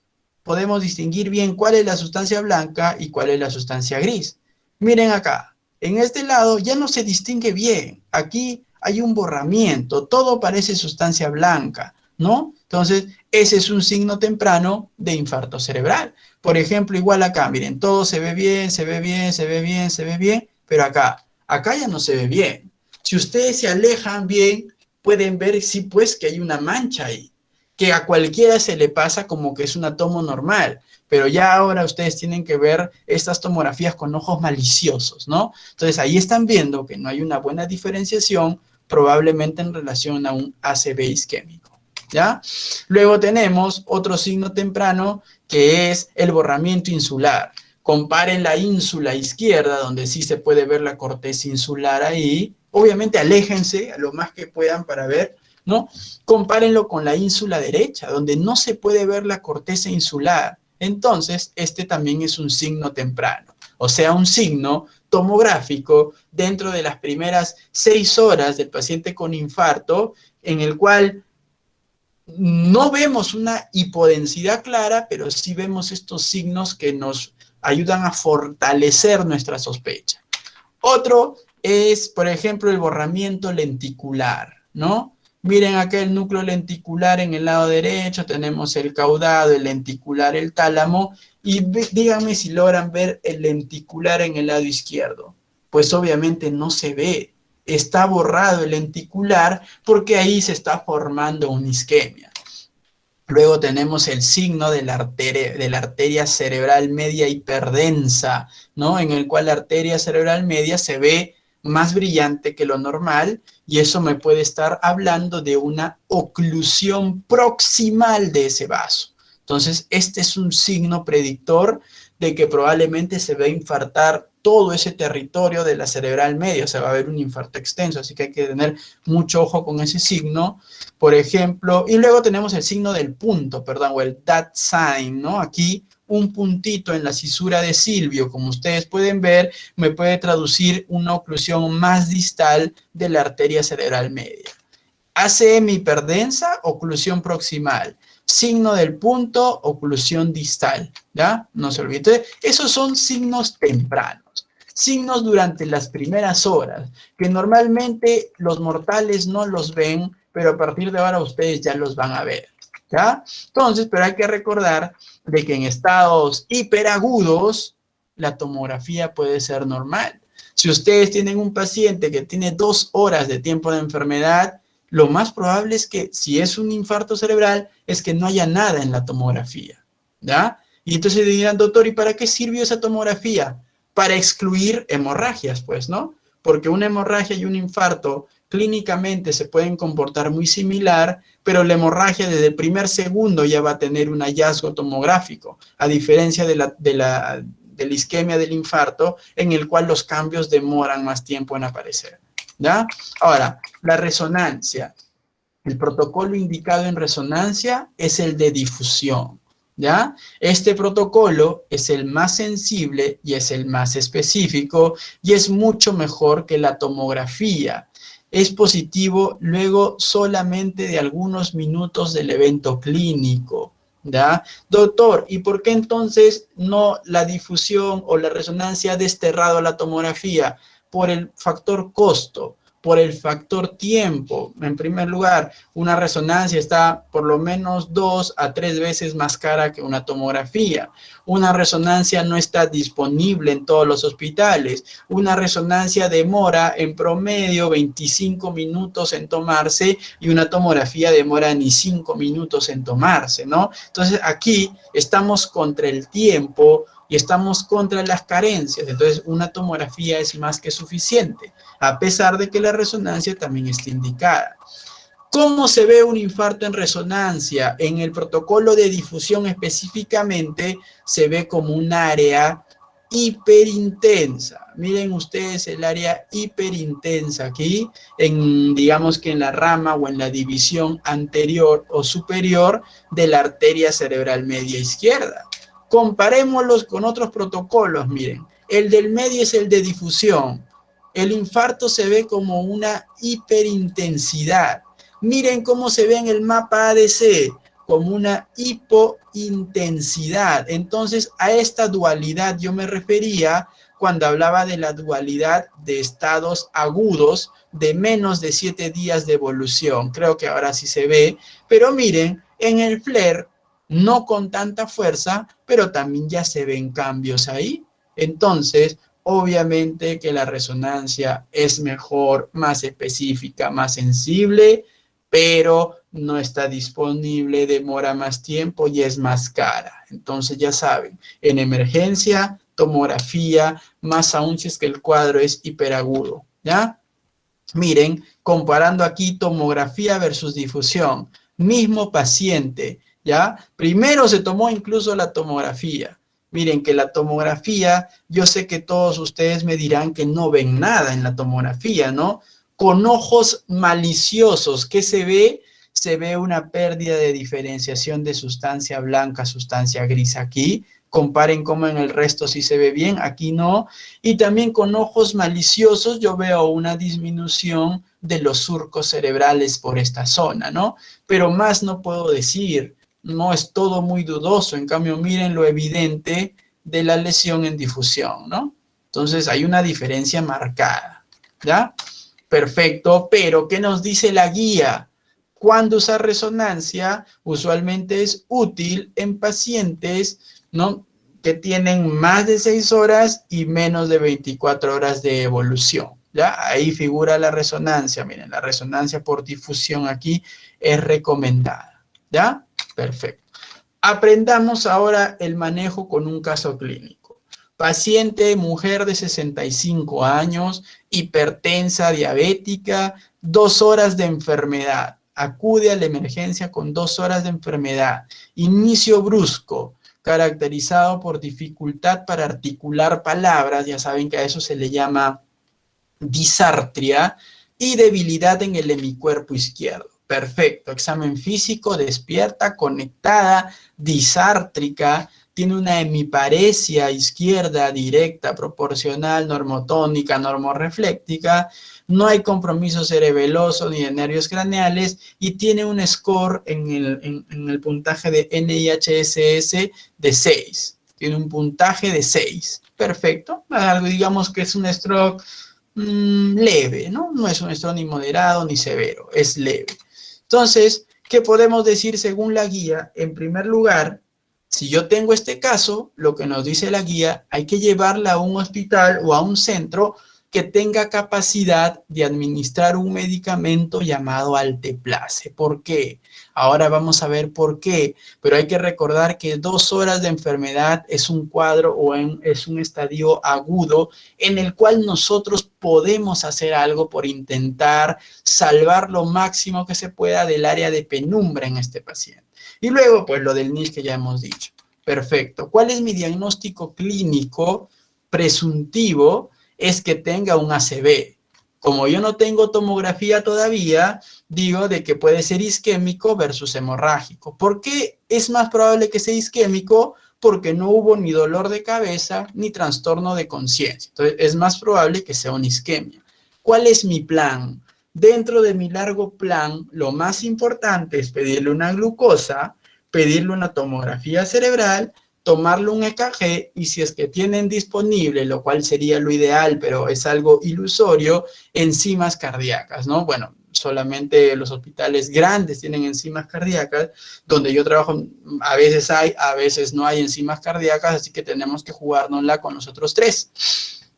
podemos distinguir bien cuál es la sustancia blanca y cuál es la sustancia gris. Miren acá, en este lado ya no se distingue bien. Aquí hay un borramiento, todo parece sustancia blanca, ¿no? Entonces, ese es un signo temprano de infarto cerebral. Por ejemplo, igual acá, miren, todo se ve bien, se ve bien, se ve bien, se ve bien, pero acá ya no se ve bien. Si ustedes se alejan bien, pueden ver, sí, pues, que hay una mancha ahí, que a cualquiera se le pasa como que es una tomo normal, pero ya ahora ustedes tienen que ver estas tomografías con ojos maliciosos, ¿no? Entonces ahí están viendo que no hay una buena diferenciación, probablemente en relación a un ACV isquémico, ¿ya? Luego tenemos otro signo temprano que es el borramiento insular. Comparen la ínsula izquierda, donde sí se puede ver la corteza insular ahí. Obviamente aléjense a lo más que puedan para ver, ¿no? Compárenlo con la ínsula derecha, donde no se puede ver la corteza insular. Entonces, este también es un signo temprano, o sea, un signo tomográfico dentro de las primeras 6 horas del paciente con infarto, en el cual no vemos una hipodensidad clara, pero sí vemos estos signos que nos ayudan a fortalecer nuestra sospecha. Otro es, por ejemplo, el borramiento lenticular, ¿no? Miren acá el núcleo lenticular en el lado derecho, tenemos el caudado, el lenticular, el tálamo, y díganme si logran ver el lenticular en el lado izquierdo. Pues obviamente no se ve, está borrado el lenticular porque ahí se está formando una isquemia. Luego tenemos el signo de la arteria cerebral media hiperdensa, ¿no? En el cual la arteria cerebral media se ve más brillante que lo normal y eso me puede estar hablando de una oclusión proximal de ese vaso. Entonces, este es un signo predictor de que probablemente se va a infartar todo ese territorio de la cerebral media, o sea, va a haber un infarto extenso, así que hay que tener mucho ojo con ese signo, por ejemplo, y luego tenemos el signo del punto, perdón, o el dot sign, ¿no? Aquí un puntito en la cisura de Silvio, como ustedes pueden ver, me puede traducir una oclusión más distal de la arteria cerebral media. ACM hiperdensa, oclusión proximal. Signo del punto, oclusión distal, ¿ya? No se olvide. Esos son signos tempranos. Signos durante las primeras horas, que normalmente los mortales no los ven, pero a partir de ahora ustedes ya los van a ver, ¿ya? Entonces, pero hay que recordar de que en estados hiperagudos, la tomografía puede ser normal. Si ustedes tienen un paciente que tiene 2 horas de tiempo de enfermedad, lo más probable es que si es un infarto cerebral, es que no haya nada en la tomografía, ¿ya? Y entonces dirán, doctor, ¿y para qué sirvió esa tomografía? Para excluir hemorragias, pues, ¿no? Porque una hemorragia y un infarto clínicamente se pueden comportar muy similar, pero la hemorragia desde el primer segundo ya va a tener un hallazgo tomográfico, a diferencia de la isquemia del infarto, en el cual los cambios demoran más tiempo en aparecer, ¿ya? Ahora, la resonancia. El protocolo indicado en resonancia es el de difusión, ¿ya? Este protocolo es el más sensible y es el más específico y es mucho mejor que la tomografía. Es positivo luego solamente de algunos minutos del evento clínico, ¿ya? Doctor, ¿y por qué entonces no la difusión o la resonancia ha desterrado la tomografía? Por el factor costo, por el factor tiempo. En primer lugar, una resonancia está por lo menos 2 a 3 veces más cara que una tomografía. Una resonancia no está disponible en todos los hospitales. Una resonancia demora en promedio 25 minutos en tomarse y una tomografía demora ni 5 minutos en tomarse, ¿no? Entonces aquí estamos contra el tiempo y estamos contra las carencias. Entonces una tomografía es más que suficiente, a pesar de que la resonancia también está indicada. ¿Cómo se ve un infarto en resonancia? En el protocolo de difusión específicamente se ve como un área hiperintensa. Miren ustedes el área hiperintensa aquí, digamos que en la rama o en la división anterior o superior de la arteria cerebral media izquierda. Comparémoslos con otros protocolos, miren. El del medio es el de difusión. El infarto se ve como una hiperintensidad. Miren cómo se ve en el mapa ADC, como una hipointensidad. Entonces, a esta dualidad yo me refería cuando hablaba de la dualidad de estados agudos de menos de 7 días de evolución. Creo que ahora sí se ve, pero miren, en el FLAIR, no con tanta fuerza, pero también ya se ven cambios ahí. Entonces, obviamente que la resonancia es mejor, más específica, más sensible, pero no está disponible, demora más tiempo y es más cara. Entonces ya saben, en emergencia, tomografía, más aún si es que el cuadro es hiperagudo, ¿ya? Miren, comparando aquí tomografía versus difusión, mismo paciente, ¿ya? Primero se tomó incluso la tomografía. Miren que la tomografía, yo sé que todos ustedes me dirán que no ven nada en la tomografía, ¿no? Con ojos maliciosos, ¿qué se ve? Se ve una pérdida de diferenciación de sustancia blanca, sustancia gris aquí. Comparen cómo en el resto sí se ve bien, aquí no. Y también con ojos maliciosos yo veo una disminución de los surcos cerebrales por esta zona, ¿no? Pero más no puedo decir, no es todo muy dudoso. En cambio, miren lo evidente de la lesión en difusión, ¿no? Entonces hay una diferencia marcada, ¿ya? Perfecto, pero ¿qué nos dice la guía? Cuando usar resonancia, usualmente es útil en pacientes, ¿no?, que tienen más de 6 horas y menos de 24 horas de evolución, ¿ya? Ahí figura la resonancia. Miren, la resonancia por difusión aquí es recomendada, ¿ya? Perfecto. Aprendamos ahora el manejo con un caso clínico. Paciente, mujer de 65 años, hipertensa, diabética, 2 horas de enfermedad. Acude a la emergencia con 2 horas de enfermedad. Inicio brusco, caracterizado por dificultad para articular palabras, ya saben que a eso se le llama disartria, y debilidad en el hemicuerpo izquierdo. Perfecto, examen físico, despierta, conectada, disártrica, tiene una hemiparesia izquierda directa, proporcional, normotónica, normorefléctica, no hay compromiso cerebeloso ni de nervios craneales y tiene un score en el puntaje de NIHSS de 6. Tiene un puntaje de 6. Perfecto. Algo, digamos que es un stroke leve, ¿no? No es un stroke ni moderado ni severo, es leve. Entonces, ¿qué podemos decir según la guía? En primer lugar, si yo tengo este caso, lo que nos dice la guía, hay que llevarla a un hospital o a un centro que tenga capacidad de administrar un medicamento llamado Alteplase. ¿Por qué? Ahora vamos a ver por qué, pero hay que recordar que 2 horas de enfermedad es un cuadro o es un estadio agudo en el cual nosotros podemos hacer algo por intentar salvar lo máximo que se pueda del área de penumbra en este paciente. Y luego, pues lo del NISH que ya hemos dicho. Perfecto. ¿Cuál es mi diagnóstico clínico presuntivo? Es que tenga un ACV. Como yo no tengo tomografía todavía, digo de que puede ser isquémico versus hemorrágico. ¿Por qué es más probable que sea isquémico? Porque no hubo ni dolor de cabeza ni trastorno de conciencia. Entonces, es más probable que sea una isquemia. ¿Cuál es mi plan? Dentro de mi largo plan, lo más importante es pedirle una glucosa, pedirle una tomografía cerebral, tomarle un EKG y si es que tienen disponible, lo cual sería lo ideal, pero es algo ilusorio, enzimas cardíacas, ¿no? Bueno, solamente los hospitales grandes tienen enzimas cardíacas, donde yo trabajo a veces hay, a veces no hay enzimas cardíacas, así que tenemos que jugárnosla con los otros 3.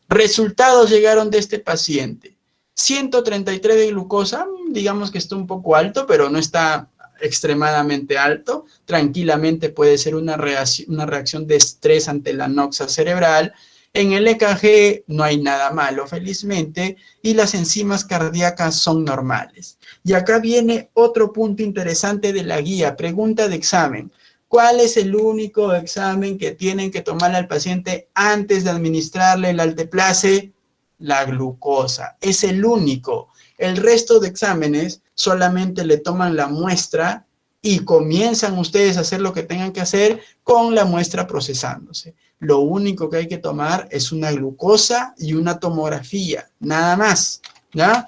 Resultados llegaron de este paciente. 133 de glucosa, digamos que está un poco alto, pero no está extremadamente alto, tranquilamente puede ser una reacción de estrés ante la anoxia cerebral. En el EKG no hay nada malo, felizmente, y las enzimas cardíacas son normales. Y acá viene otro punto interesante de la guía, pregunta de examen. ¿Cuál es el único examen que tienen que tomarle al paciente antes de administrarle el Alteplase? La glucosa. Es el único. El resto de exámenes solamente le toman la muestra y comienzan ustedes a hacer lo que tengan que hacer con la muestra procesándose. Lo único que hay que tomar es una glucosa y una tomografía, nada más, ¿ya?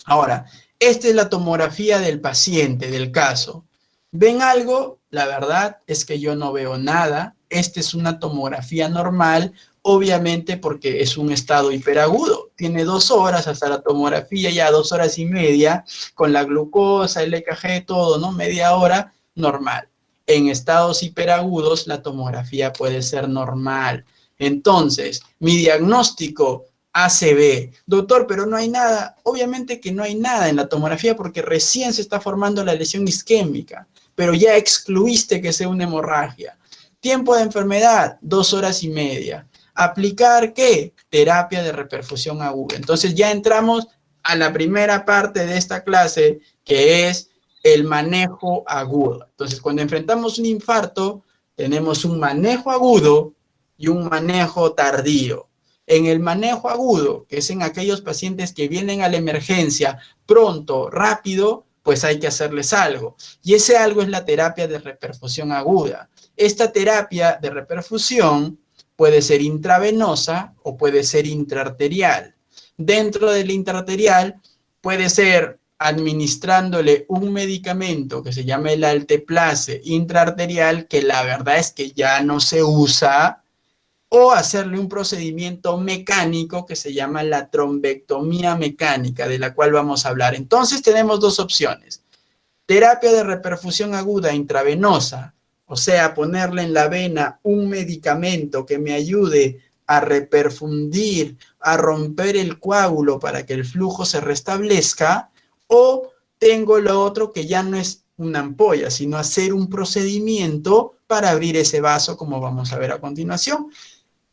Ahora, Esta es la tomografía del paciente, del caso. ¿Ven algo? La verdad es que yo no veo nada. Esta es una tomografía normal, obviamente porque es un estado hiperagudo. Tiene 2 horas hasta la tomografía, ya 2 horas y media, con la glucosa, el EKG, todo, ¿no? Media hora, normal. En estados hiperagudos, la tomografía puede ser normal. Entonces, mi diagnóstico ACV. Doctor, pero no hay nada. Obviamente que no hay nada en la tomografía porque recién se está formando la lesión isquémica, pero ya excluiste que sea una hemorragia. Tiempo de enfermedad, 2 horas y media. ¿Aplicar qué? Terapia de reperfusión aguda. Entonces ya entramos a la primera parte de esta clase, que es el manejo agudo. Entonces, cuando enfrentamos un infarto, tenemos un manejo agudo y un manejo tardío. En el manejo agudo, que es en aquellos pacientes que vienen a la emergencia pronto, rápido, pues hay que hacerles algo. Y ese algo es la terapia de reperfusión aguda. Esta terapia de reperfusión puede ser intravenosa o puede ser intraarterial. Dentro de la intraarterial puede ser administrándole un medicamento que se llama el alteplase intraarterial, que la verdad es que ya no se usa, o hacerle un procedimiento mecánico que se llama la trombectomía mecánica, de la cual vamos a hablar. Entonces tenemos 2 opciones. Terapia de reperfusión aguda intravenosa, o sea, ponerle en la vena un medicamento que me ayude a reperfundir, a romper el coágulo para que el flujo se restablezca, o tengo lo otro que ya no es una ampolla, sino hacer un procedimiento para abrir ese vaso, como vamos a ver a continuación.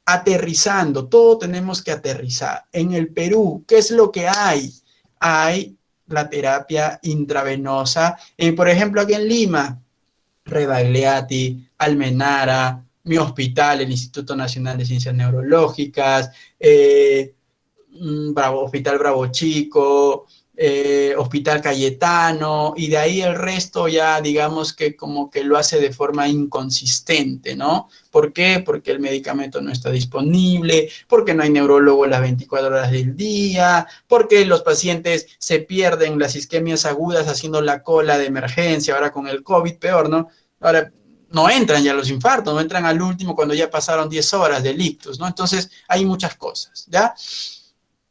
Aterrizando, todo tenemos que aterrizar. En el Perú, ¿qué es lo que hay? Hay la terapia intravenosa. Por ejemplo, aquí en Lima, Rebagliati, Almenara, mi hospital, el Instituto Nacional de Ciencias Neurológicas, Hospital Bravo Chico, Hospital Cayetano, y de ahí el resto ya digamos que como que lo hace de forma inconsistente, ¿no? ¿Por qué? Porque el medicamento no está disponible, porque no hay neurólogo las 24 horas del día, porque los pacientes se pierden las isquemias agudas haciendo la cola de emergencia, ahora con el COVID peor, ¿no? Ahora no entran ya los infartos, no entran al último cuando ya pasaron 10 horas del ictus, ¿no? Entonces hay muchas cosas, ¿ya?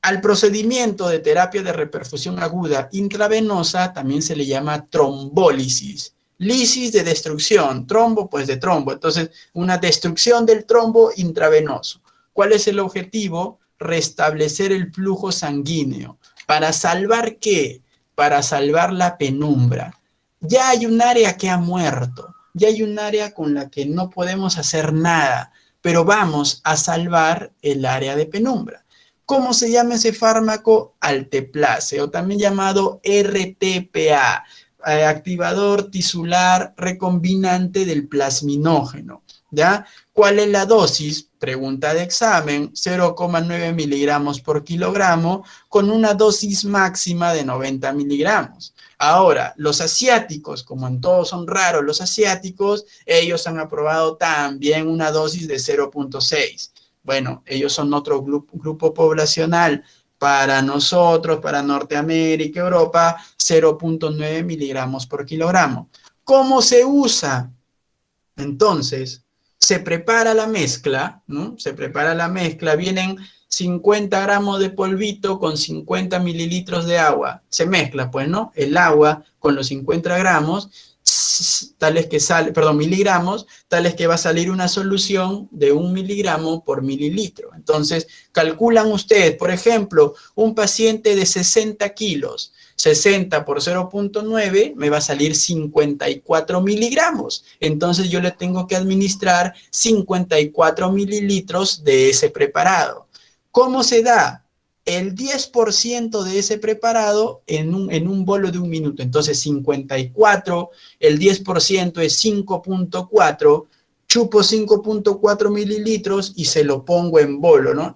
Al procedimiento de terapia de reperfusión aguda intravenosa también se le llama trombólisis. Lisis de destrucción, trombo pues de trombo. Entonces, una destrucción del trombo intravenoso. ¿Cuál es el objetivo? Restablecer el flujo sanguíneo. ¿Para salvar qué? Para salvar la penumbra. Ya hay un área que ha muerto, ya hay un área con la que no podemos hacer nada, pero vamos a salvar el área de penumbra. ¿Cómo se llama ese fármaco? Alteplase, o también llamado RTPA, activador tisular recombinante del plasminógeno, ¿ya? ¿Cuál es la dosis? Pregunta de examen, 0,9 miligramos por kilogramo, con una dosis máxima de 90 miligramos. Ahora, los asiáticos, como en todos son raros los asiáticos, ellos han aprobado también una dosis de 0,6. Bueno, ellos son otro grupo poblacional. Para nosotros, para Norteamérica, Europa, 0,9 miligramos por kilogramo. ¿Cómo se usa? Entonces, se prepara la mezcla, ¿no? Se prepara la mezcla, vienen 50 gramos de polvito con 50 mililitros de agua. Se mezcla, pues, ¿no? El agua con los 50 gramos, tales que sale, perdón, miligramos, tales que va a salir una solución de 1 miligramo por mililitro. Entonces, calculan ustedes, por ejemplo, un paciente de 60 kilos, 60 por 0,9 me va a salir 54 miligramos. Entonces yo le tengo que administrar 54 mililitros de ese preparado. ¿Cómo se da? El 10% de ese preparado en un bolo de 1 minuto. Entonces 54, el 10% es 5,4, chupo 5,4 mililitros y se lo pongo en bolo, ¿no?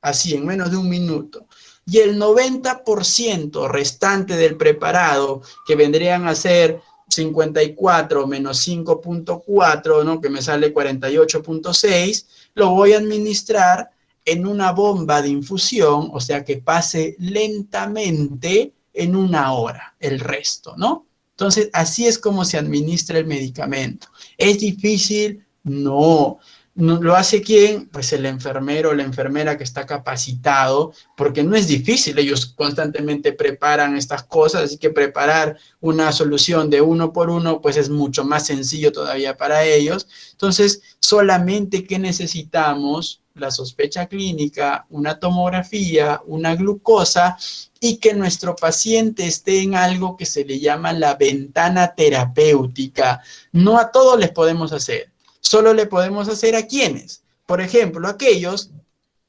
Así, en menos de 1 minuto. Y el 90% restante del preparado, que vendrían a ser 54 menos 5,4, ¿no? Que me sale 48,6, lo voy a administrar en una bomba de infusión, o sea que pase lentamente en 1 hora, el resto, ¿no? Entonces, así es como se administra el medicamento. ¿Es difícil? No. ¿Lo hace quién? Pues el enfermero o la enfermera que está capacitado, porque no es difícil, ellos constantemente preparan estas cosas, así que preparar una solución de 1 por 1, pues es mucho más sencillo todavía para ellos. Entonces, solamente que necesitamos la sospecha clínica, una tomografía, una glucosa y que nuestro paciente esté en algo que se le llama la ventana terapéutica. No a todos les podemos hacer. Solo le podemos hacer a quienes, por ejemplo, aquellos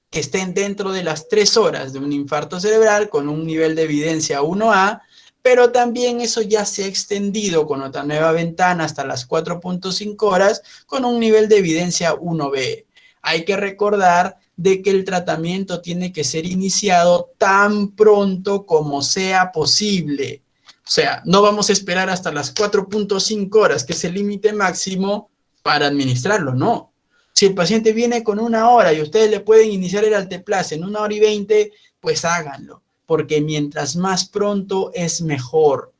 que estén dentro de las 3 horas de un infarto cerebral con un nivel de evidencia 1A, pero también eso ya se ha extendido con otra nueva ventana hasta las 4.5 horas con un nivel de evidencia 1B. Hay que recordar de que el tratamiento tiene que ser iniciado tan pronto como sea posible. O sea, no vamos a esperar hasta las 4.5 horas, que es el límite máximo, para administrarlo, no. Si el paciente viene con 1 hora y ustedes le pueden iniciar el Alteplase en 1 hora y 20, pues háganlo, porque mientras más pronto es mejor.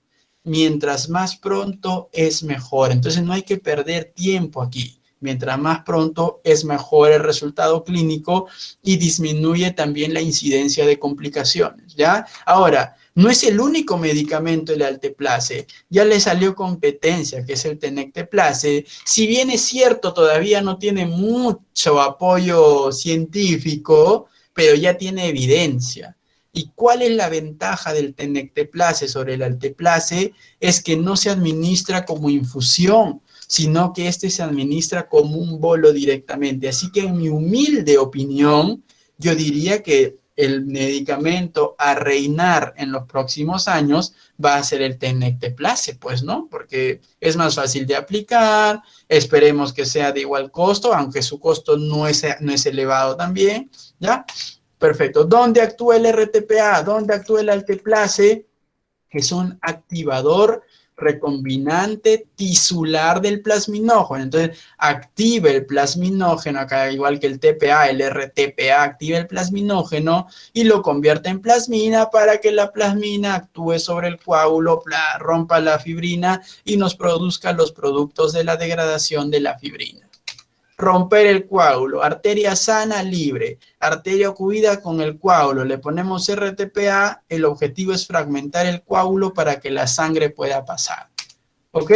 Mientras más pronto es mejor. Entonces no hay que perder tiempo aquí. Mientras más pronto es mejor el resultado clínico y disminuye también la incidencia de complicaciones, ¿ya? Ahora, no es el único medicamento el Alteplase, ya le salió competencia, que es el Tenecteplase. Si bien es cierto, todavía no tiene mucho apoyo científico, pero ya tiene evidencia. ¿Y cuál es la ventaja del Tenecteplase sobre el Alteplase? Es que no se administra como infusión, sino que este se administra como un bolo directamente. Así que en mi humilde opinión, yo diría que el medicamento a reinar en los próximos años va a ser el Tenecteplase, pues, ¿no? Porque es más fácil de aplicar, esperemos que sea de igual costo, aunque su costo no es elevado también, ¿ya? Perfecto. ¿Dónde actúa el RTPA? ¿Dónde actúa el Alteplase? Que es un activador recombinante tisular del plasminógeno. Entonces, activa el plasminógeno, acá igual que el TPA, el RTPA activa el plasminógeno y lo convierte en plasmina para que la plasmina actúe sobre el coágulo, rompa la fibrina y nos produzca los productos de la degradación de la fibrina. Romper el coágulo, arteria sana, libre, arteria ocluida con el coágulo, le ponemos RTPA, el objetivo es fragmentar el coágulo para que la sangre pueda pasar. ¿Ok?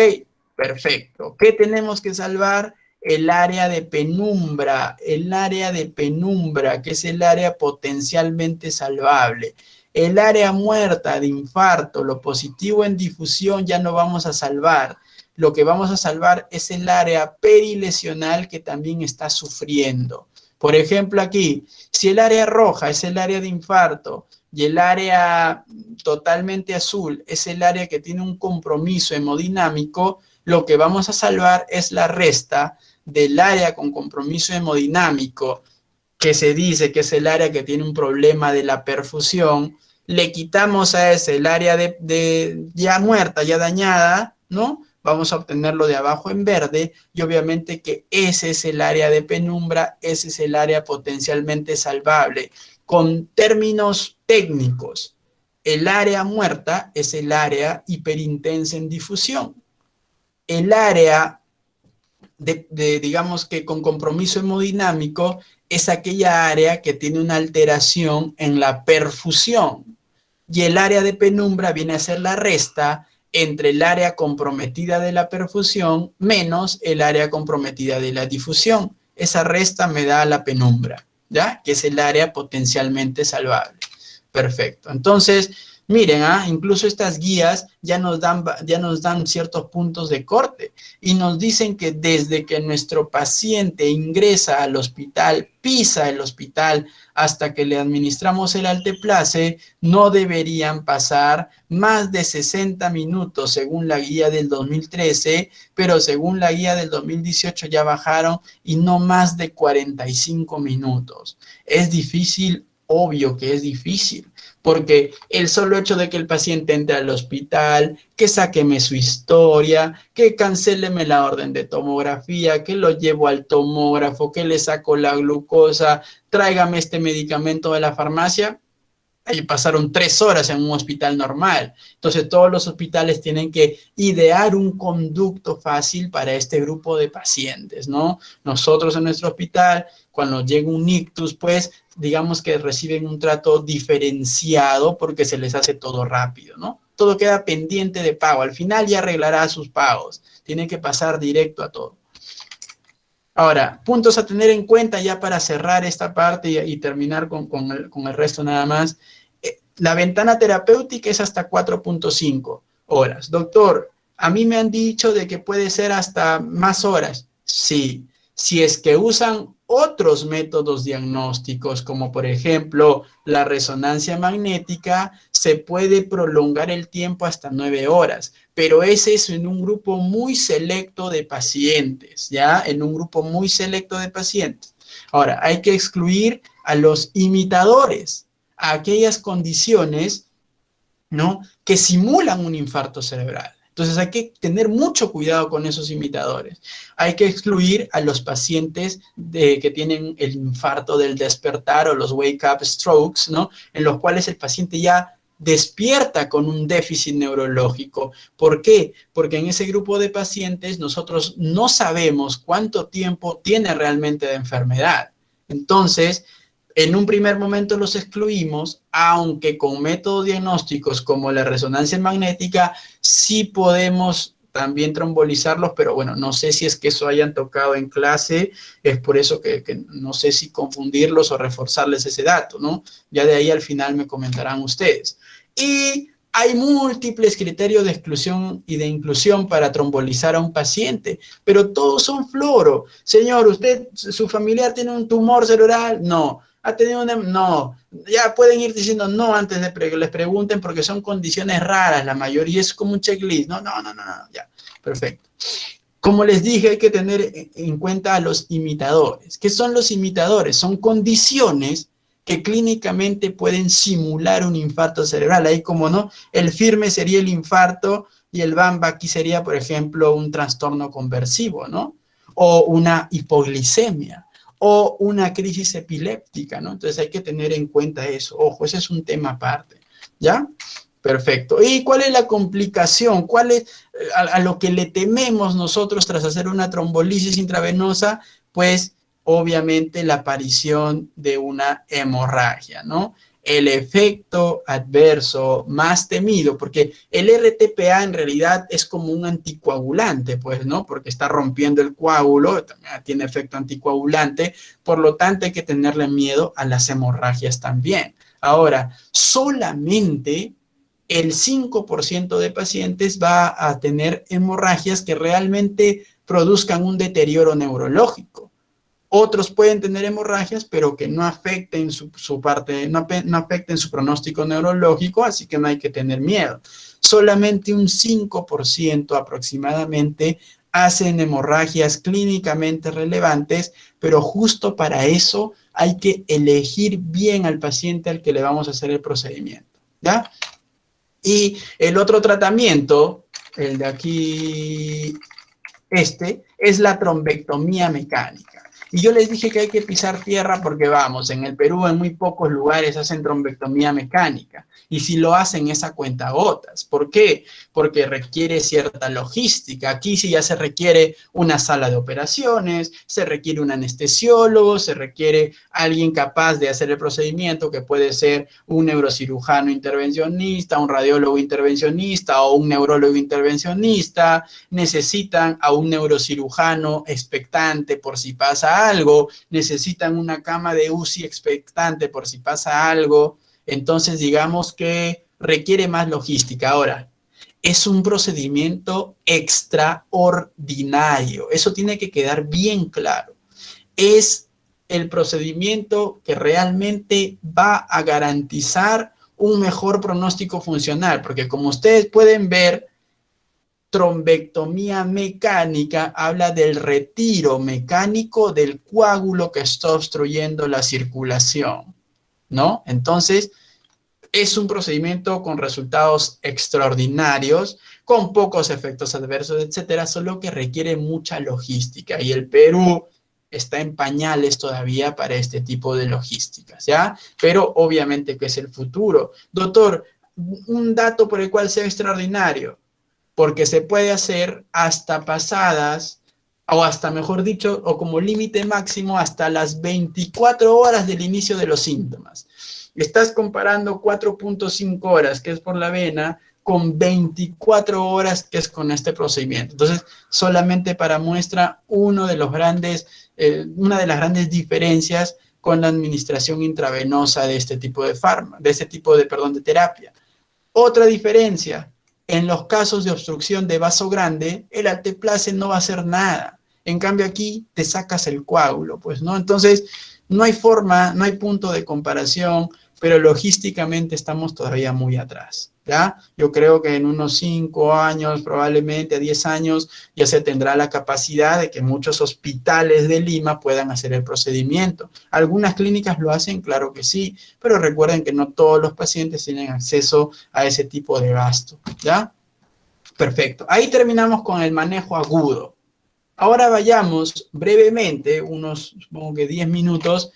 Perfecto. ¿Qué tenemos que salvar? El área de penumbra, que es el área potencialmente salvable. El área muerta de infarto, lo positivo en difusión ya no vamos a salvar. Lo que vamos a salvar es el área perilesional que también está sufriendo. Por ejemplo, aquí, si el área roja es el área de infarto y el área totalmente azul es el área que tiene un compromiso hemodinámico, lo que vamos a salvar es la resta del área con compromiso hemodinámico, que se dice que es el área que tiene un problema de la perfusión. Le quitamos a ese el área ya muerta, ya dañada, ¿no? Vamos a obtenerlo de abajo en verde y obviamente que ese es el área de penumbra, ese es el área potencialmente salvable. Con términos técnicos, el área muerta es el área hiperintensa en difusión. El área digamos que con compromiso hemodinámico es aquella área que tiene una alteración en la perfusión y el área de penumbra viene a ser la resta entre el área comprometida de la perfusión menos el área comprometida de la difusión. Esa resta me da la penumbra, ¿ya? Que es el área potencialmente salvable. Perfecto. Entonces, miren, incluso estas guías ya nos dan ciertos puntos de corte y nos dicen que desde que nuestro paciente ingresa al hospital, pisa el hospital, hasta que le administramos el Alteplase, no deberían pasar más de 60 minutos según la guía del 2013, pero según la guía del 2018 ya bajaron y no más de 45 minutos. ¿Es difícil? Obvio que es difícil, porque el solo hecho de que el paciente entre al hospital, que sáqueme su historia, que cancéleme la orden de tomografía, que lo llevo al tomógrafo, que le saco la glucosa, tráigame este medicamento de la farmacia, Ahí pasaron 3 horas en un hospital normal. Entonces, todos los hospitales tienen que idear un conducto fácil para este grupo de pacientes, ¿no? Nosotros en nuestro hospital, cuando llega un ictus, pues, digamos que reciben un trato diferenciado porque se les hace todo rápido, ¿no? Todo queda pendiente de pago. Al final ya arreglará sus pagos. Tiene que pasar directo a todo. Ahora, puntos a tener en cuenta ya para cerrar esta parte y terminar con el resto nada más. La ventana terapéutica es hasta 4.5 horas. Doctor, a mí me han dicho de que puede ser hasta más horas. Sí, si es que usan otros métodos diagnósticos, como por ejemplo la resonancia magnética, se puede prolongar el tiempo hasta 9 horas, pero es eso en un grupo muy selecto de pacientes, ¿ya? En un grupo muy selecto de pacientes. Ahora, hay que excluir a los imitadores, a aquellas condiciones, ¿no?, que simulan un infarto cerebral. Entonces hay que tener mucho cuidado con esos imitadores. Hay que excluir a los pacientes que tienen el infarto del despertar o los wake-up strokes, ¿no?, en los cuales el paciente ya despierta con un déficit neurológico. ¿Por qué? Porque en ese grupo de pacientes nosotros no sabemos cuánto tiempo tiene realmente de enfermedad. Entonces, en un primer momento los excluimos, aunque con métodos diagnósticos como la resonancia magnética sí podemos también trombolizarlos, pero bueno, no sé si es que eso hayan tocado en clase, es por eso que no sé si confundirlos o reforzarles ese dato, ¿no? Ya de ahí al final me comentarán ustedes. Y hay múltiples criterios de exclusión y de inclusión para trombolizar a un paciente, pero todos son floro. Señor, ¿usted, su familiar tiene un tumor cerebral? No. ¿Ha tenido una? No. Ya pueden ir diciendo no antes de que les pregunten porque son condiciones raras, la mayoría es como un checklist. No, ya. Perfecto. Como les dije, hay que tener en cuenta a los imitadores. ¿Qué son los imitadores? Son condiciones que clínicamente pueden simular un infarto cerebral. Ahí como no, el firme sería el infarto y el bamba aquí sería, por ejemplo, un trastorno conversivo, ¿no? O una hipoglicemia o una crisis epiléptica, ¿no? Entonces hay que tener en cuenta eso. Ojo, ese es un tema aparte, ¿ya? Perfecto. ¿Y cuál es la complicación? ¿Cuál es a lo que le tememos nosotros tras hacer una trombolisis intravenosa? Pues obviamente la aparición de una hemorragia, ¿no? El efecto adverso más temido, porque el RTPA en realidad es como un anticoagulante, pues, ¿no? Porque está rompiendo el coágulo, también tiene efecto anticoagulante, por lo tanto hay que tenerle miedo a las hemorragias también. Ahora, solamente el 5% de pacientes va a tener hemorragias que realmente produzcan un deterioro neurológico. Otros pueden tener hemorragias, pero que no afecten su parte, no afecten su pronóstico neurológico, así que no hay que tener miedo. Solamente un 5% aproximadamente hacen hemorragias clínicamente relevantes, pero justo para eso hay que elegir bien al paciente al que le vamos a hacer el procedimiento, ¿ya? Y el otro tratamiento, el de aquí, es la trombectomía mecánica. Y yo les dije que hay que pisar tierra porque vamos, en el Perú en muy pocos lugares hacen trombectomía mecánica. Y si lo hacen es a cuentagotas. ¿Por qué? Porque requiere cierta logística. Aquí sí ya se requiere una sala de operaciones, se requiere un anestesiólogo, se requiere alguien capaz de hacer el procedimiento, que puede ser un neurocirujano intervencionista, un radiólogo intervencionista o un neurólogo intervencionista. Necesitan a un neurocirujano expectante por si pasa algo, necesitan una cama de UCI expectante por si pasa algo. Entonces, digamos que requiere más logística. Ahora, es un procedimiento extraordinario. Eso tiene que quedar bien claro. Es el procedimiento que realmente va a garantizar un mejor pronóstico funcional, porque como ustedes pueden ver, trombectomía mecánica habla del retiro mecánico del coágulo que está obstruyendo la circulación, ¿no? Entonces, es un procedimiento con resultados extraordinarios, con pocos efectos adversos, etcétera, solo que requiere mucha logística. Y el Perú está en pañales todavía para este tipo de logísticas, ¿ya? Pero obviamente que es el futuro. Doctor, un dato por el cual sea extraordinario, porque se puede hacer hasta pasadas, o hasta, mejor dicho, o como límite máximo hasta las 24 horas del inicio de los síntomas. Estás comparando 4.5 horas, que es por la vena, con 24 horas, que es con este procedimiento. Entonces, solamente para muestra una de las grandes diferencias con la administración intravenosa de este tipo de de terapia. Otra diferencia, en los casos de obstrucción de vaso grande, el alteplase no va a hacer nada. En cambio aquí te sacas el coágulo, pues, ¿no? Entonces, no hay forma, no hay punto de comparación, pero logísticamente estamos todavía muy atrás, ¿ya? Yo creo que en unos 5 años, probablemente a 10 años, ya se tendrá la capacidad de que muchos hospitales de Lima puedan hacer el procedimiento. ¿Algunas clínicas lo hacen? Claro que sí, pero recuerden que no todos los pacientes tienen acceso a ese tipo de gasto, ¿ya? Perfecto. Ahí terminamos con el manejo agudo. Ahora vayamos brevemente, unos, supongo que 10 minutos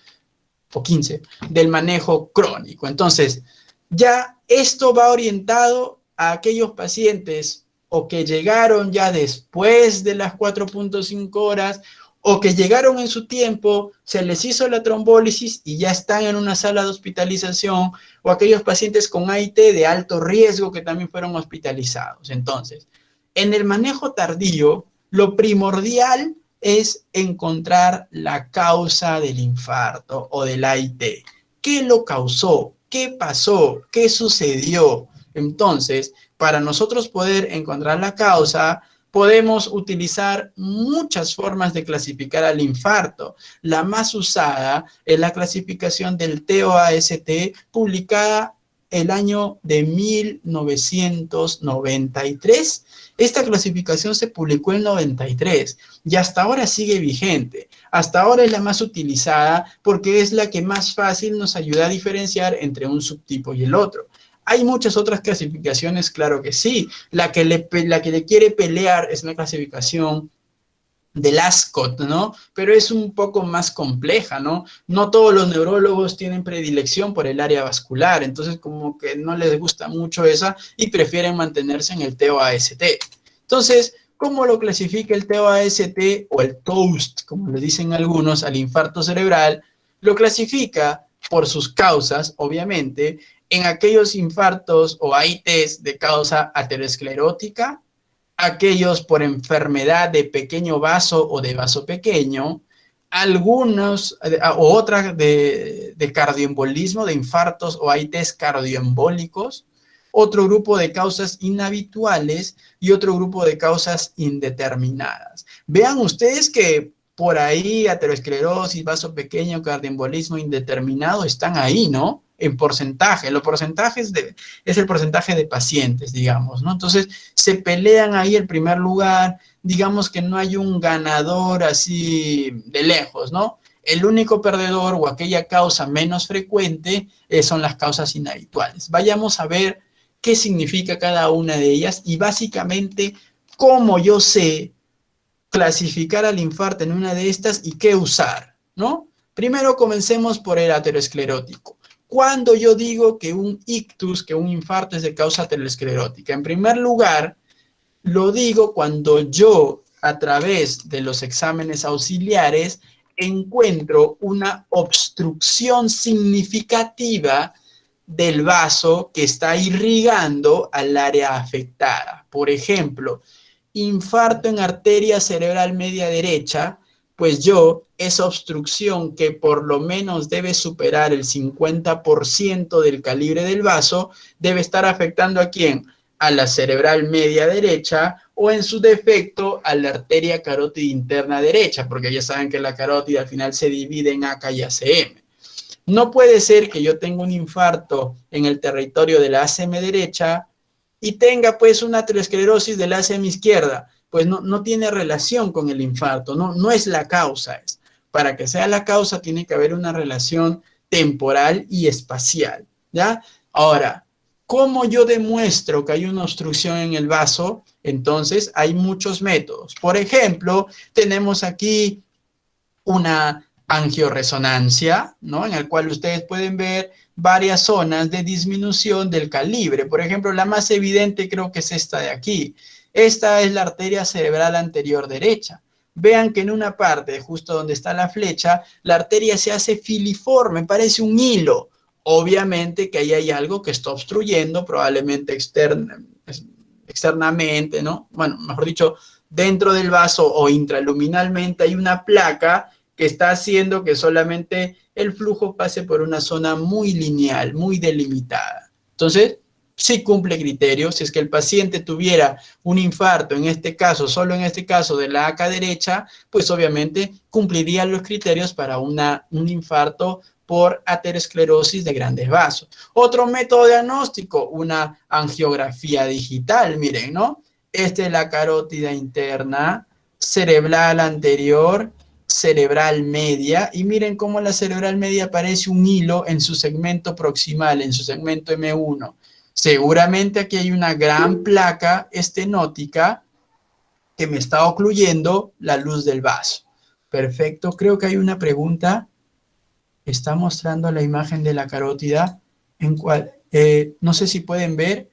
o 15, del manejo crónico. Entonces, ya esto va orientado a aquellos pacientes o que llegaron ya después de las 4.5 horas o que llegaron en su tiempo, se les hizo la trombólisis y ya están en una sala de hospitalización, o aquellos pacientes con AIT de alto riesgo que también fueron hospitalizados. Entonces, en el manejo tardío, lo primordial es encontrar la causa del infarto o del AIT. ¿Qué lo causó? ¿Qué pasó? ¿Qué sucedió? Entonces, para nosotros poder encontrar la causa, podemos utilizar muchas formas de clasificar al infarto. La más usada es la clasificación del TOAST, publicada el año de 1993. Esta clasificación se publicó en 93 y hasta ahora sigue vigente. Hasta ahora es la más utilizada porque es la que más fácil nos ayuda a diferenciar entre un subtipo y el otro. ¿Hay muchas otras clasificaciones? Claro que sí. La que le quiere pelear es una clasificación del ASCOT, ¿no? Pero es un poco más compleja, ¿no? No todos los neurólogos tienen predilección por el área vascular, entonces como que no les gusta mucho esa y prefieren mantenerse en el TOAST. Entonces, ¿cómo lo clasifica el TOAST o el TOAST, como le dicen algunos, al infarto cerebral? Lo clasifica por sus causas, obviamente, en aquellos infartos o AITs de causa aterosclerótica, aquellos por enfermedad de pequeño vaso o de vaso pequeño, algunos o otras de cardioembolismo, de infartos o AITs cardioembólicos, otro grupo de causas inhabituales y otro grupo de causas indeterminadas. Vean ustedes que por ahí aterosclerosis, vaso pequeño, cardioembolismo indeterminado están ahí, ¿no? En porcentaje. Los porcentajes es el porcentaje de pacientes, digamos, ¿no? Entonces, se pelean ahí el primer lugar. Digamos que no hay un ganador así de lejos, ¿no? El único perdedor o aquella causa menos frecuente son las causas inhabituales. Vayamos a ver qué significa cada una de ellas y básicamente cómo yo sé clasificar al infarto en una de estas y qué usar, ¿no? Primero comencemos por el aterosclerótico. ¿Cuándo yo digo que un ictus, que un infarto es de causa aterosclerótica? En primer lugar, lo digo cuando yo, a través de los exámenes auxiliares, encuentro una obstrucción significativa del vaso que está irrigando al área afectada. Por ejemplo, infarto en arteria cerebral media derecha, pues esa obstrucción que por lo menos debe superar el 50% del calibre del vaso, debe estar afectando ¿a quién? A la cerebral media derecha o en su defecto a la arteria carótida interna derecha, porque ya saben que la carótida al final se divide en ACA y ACM. No puede ser que yo tenga un infarto en el territorio de la ACM derecha y tenga pues una aterosclerosis de la ACM izquierda. Pues no tiene relación con el infarto, no es la causa. Para que sea la causa tiene que haber una relación temporal y espacial, ¿ya? Ahora, ¿cómo yo demuestro que hay una obstrucción en el vaso? Entonces, hay muchos métodos. Por ejemplo, tenemos aquí una angioresonancia, ¿no? En el cual ustedes pueden ver varias zonas de disminución del calibre. Por ejemplo, la más evidente creo que es esta de aquí. Esta es la arteria cerebral anterior derecha. Vean que en una parte, justo donde está la flecha, la arteria se hace filiforme, parece un hilo. Obviamente que ahí hay algo que está obstruyendo, probablemente externamente, ¿no? Bueno, mejor dicho, dentro del vaso o intraluminalmente hay una placa que está haciendo que solamente el flujo pase por una zona muy lineal, muy delimitada. Entonces, sí cumple criterios. Si es que el paciente tuviera un infarto, en este caso, solo en este caso de la ACA derecha, pues obviamente cumpliría los criterios para un infarto por aterosclerosis de grandes vasos. Otro método diagnóstico, una angiografía digital, miren, ¿no? Esta es la carótida interna, cerebral anterior, cerebral media, y miren cómo la cerebral media parece un hilo en su segmento proximal, en su segmento M1. Seguramente aquí hay una gran placa estenótica que me está ocluyendo la luz del vaso. Perfecto, creo que hay una pregunta. Está mostrando la imagen de la carótida, en cual, no sé si pueden ver.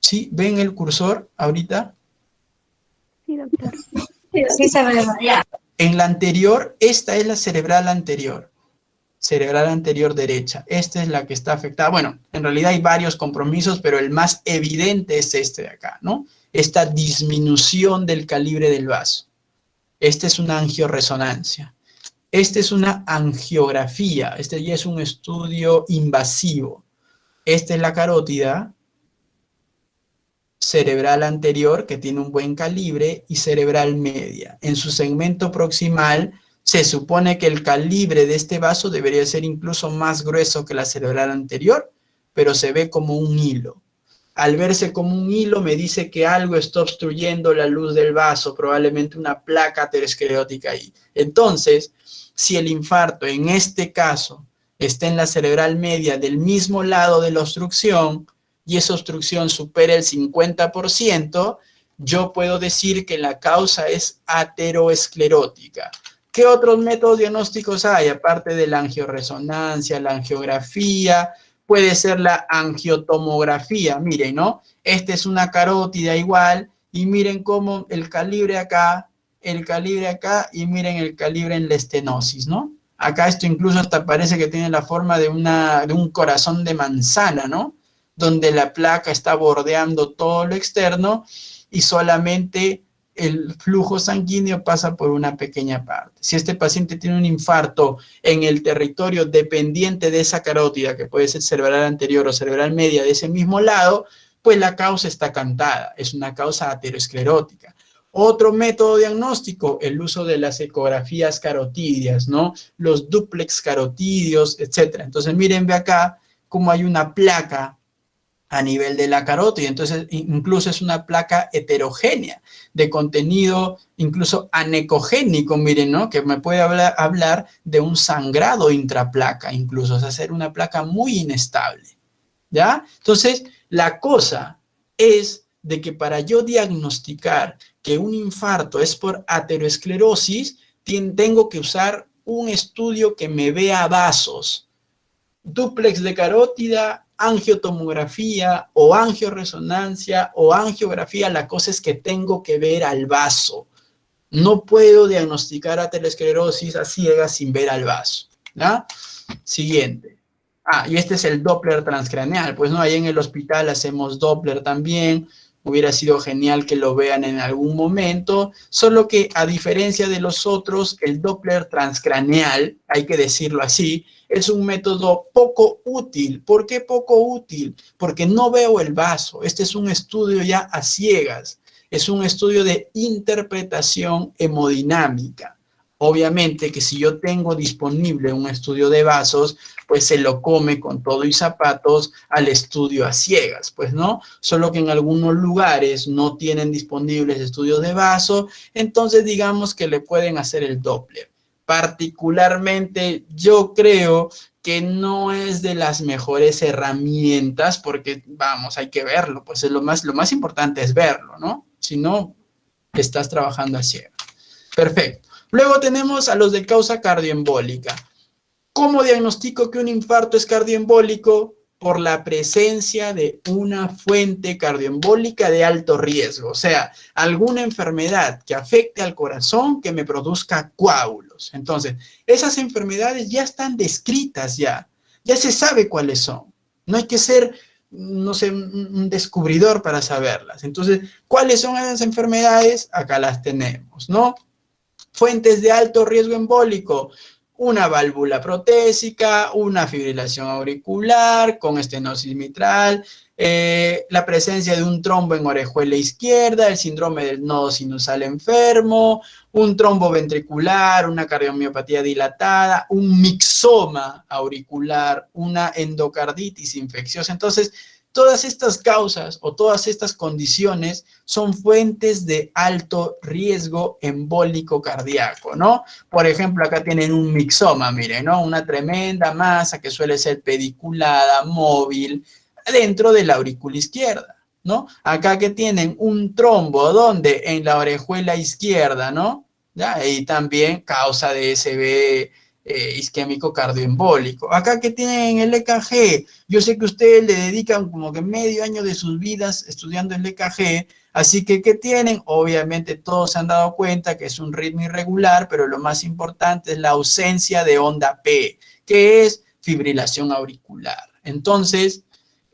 ¿Sí? ¿Ven el cursor ahorita? Sí, doctor. Sí se ve. En la anterior, esta es la cerebral anterior derecha. Esta es la que está afectada. Bueno, en realidad hay varios compromisos, pero el más evidente es este de acá, ¿no? Esta disminución del calibre del vaso. Esta es una angioresonancia. Esta es una angiografía. Este ya es un estudio invasivo. Esta es la carótida cerebral anterior, que tiene un buen calibre, y cerebral media. En su segmento proximal, se supone que el calibre de este vaso debería ser incluso más grueso que la cerebral anterior, pero se ve como un hilo. Al verse como un hilo, me dice que algo está obstruyendo la luz del vaso, probablemente una placa aterosclerótica ahí. Entonces, si el infarto en este caso está en la cerebral media del mismo lado de la obstrucción, y esa obstrucción supera el 50%, yo puedo decir que la causa es ateroesclerótica. ¿Qué otros métodos diagnósticos hay? Aparte de la angioresonancia, la angiografía, puede ser la angiotomografía. Miren, ¿no? Esta es una carótida igual, y miren cómo el calibre acá, y miren el calibre en la estenosis, ¿no? Acá esto incluso hasta parece que tiene la forma de un corazón de manzana, ¿no? Donde la placa está bordeando todo lo externo y solamente el flujo sanguíneo pasa por una pequeña parte. Si este paciente tiene un infarto en el territorio dependiente de esa carótida, que puede ser cerebral anterior o cerebral media de ese mismo lado, pues la causa está cantada, es una causa aterosclerótica. Otro método diagnóstico, el uso de las ecografías carotídeas, ¿no? Los dúplex carotídeos, etc. Entonces, miren, ve acá cómo hay una placa a nivel de la carótida. Entonces, incluso es una placa heterogénea, de contenido incluso anecogénico, miren, ¿no? Que me puede hablar de un sangrado intraplaca, incluso, o sea, ser una placa muy inestable, ¿ya? Entonces, la cosa es de que para yo diagnosticar que un infarto es por aterosclerosis, tengo que usar un estudio que me vea vasos, dúplex de carótida, angiotomografía o angioresonancia o angiografía. La cosa es que tengo que ver al vaso. No puedo diagnosticar aterosclerosis a ciegas sin ver al vaso, ¿ya? Siguiente. Y este es el Doppler transcraneal. Pues no, ahí en el hospital hacemos Doppler también. Hubiera sido genial que lo vean en algún momento, solo que a diferencia de los otros, el Doppler transcraneal, hay que decirlo así, es un método poco útil. ¿Por qué poco útil? Porque no veo el vaso. Este es un estudio ya a ciegas. Es un estudio de interpretación hemodinámica. Obviamente que si yo tengo disponible un estudio de vasos, pues se lo come con todo y zapatos al estudio a ciegas, pues no, solo que en algunos lugares no tienen disponibles estudios de vaso, entonces digamos que le pueden hacer el Doppler. Particularmente yo creo que no es de las mejores herramientas porque, vamos, hay que verlo, pues es lo más importante es verlo, ¿no? Si no, estás trabajando a ciegas. Perfecto. Luego tenemos a los de causa cardioembólica. ¿Cómo diagnostico que un infarto es cardioembólico? Por la presencia de una fuente cardioembólica de alto riesgo, o sea, alguna enfermedad que afecte al corazón que me produzca coágulos. Entonces, esas enfermedades ya están descritas ya se sabe cuáles son. No hay que ser, no sé, un descubridor para saberlas. Entonces, ¿cuáles son esas enfermedades? Acá las tenemos, ¿no? Fuentes de alto riesgo embólico, una válvula protésica, una fibrilación auricular con estenosis mitral, la presencia de un trombo en orejuela izquierda, el síndrome del nodo sinusal enfermo, un trombo ventricular, una cardiomiopatía dilatada, un mixoma auricular, una endocarditis infecciosa. Entonces, todas estas causas o todas estas condiciones son fuentes de alto riesgo embólico cardíaco, ¿no? Por ejemplo, acá tienen un mixoma, miren, ¿no? Una tremenda masa que suele ser pediculada, móvil, dentro de la aurícula izquierda, ¿no? Acá que tienen un trombo, ¿dónde? En la orejuela izquierda, ¿no? ¿Ya? Y también causa de SB isquémico cardioembólico. Acá que tienen el EKG, yo sé que ustedes le dedican como que medio año de sus vidas estudiando el EKG, así que ¿qué tienen? Obviamente todos se han dado cuenta que es un ritmo irregular, pero lo más importante es la ausencia de onda P, que es fibrilación auricular. Entonces,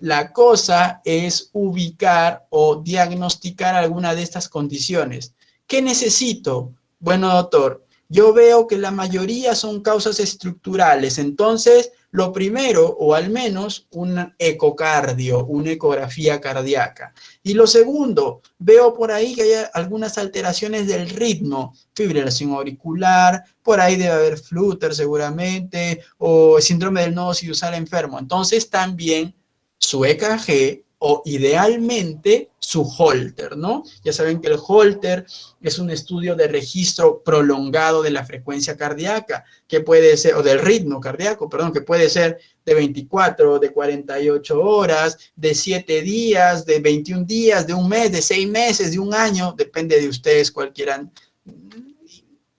la cosa es ubicar o diagnosticar alguna de estas condiciones. ¿Qué necesito? Bueno, doctor, yo veo que la mayoría son causas estructurales, entonces lo primero, o al menos un ecocardio, una ecografía cardíaca. Y lo segundo, veo por ahí que hay algunas alteraciones del ritmo, fibrilación auricular, por ahí debe haber flúter seguramente, o síndrome del nodo sinusal enfermo. Entonces también su EKG o idealmente su Holter, ¿no? Ya saben que el Holter es un estudio de registro prolongado de la frecuencia cardíaca, que puede ser, o del ritmo cardíaco, perdón, que puede ser de 24, de 48 horas, de 7 días, de 21 días, de un mes, de 6 meses, de un año, depende de ustedes cuál quieran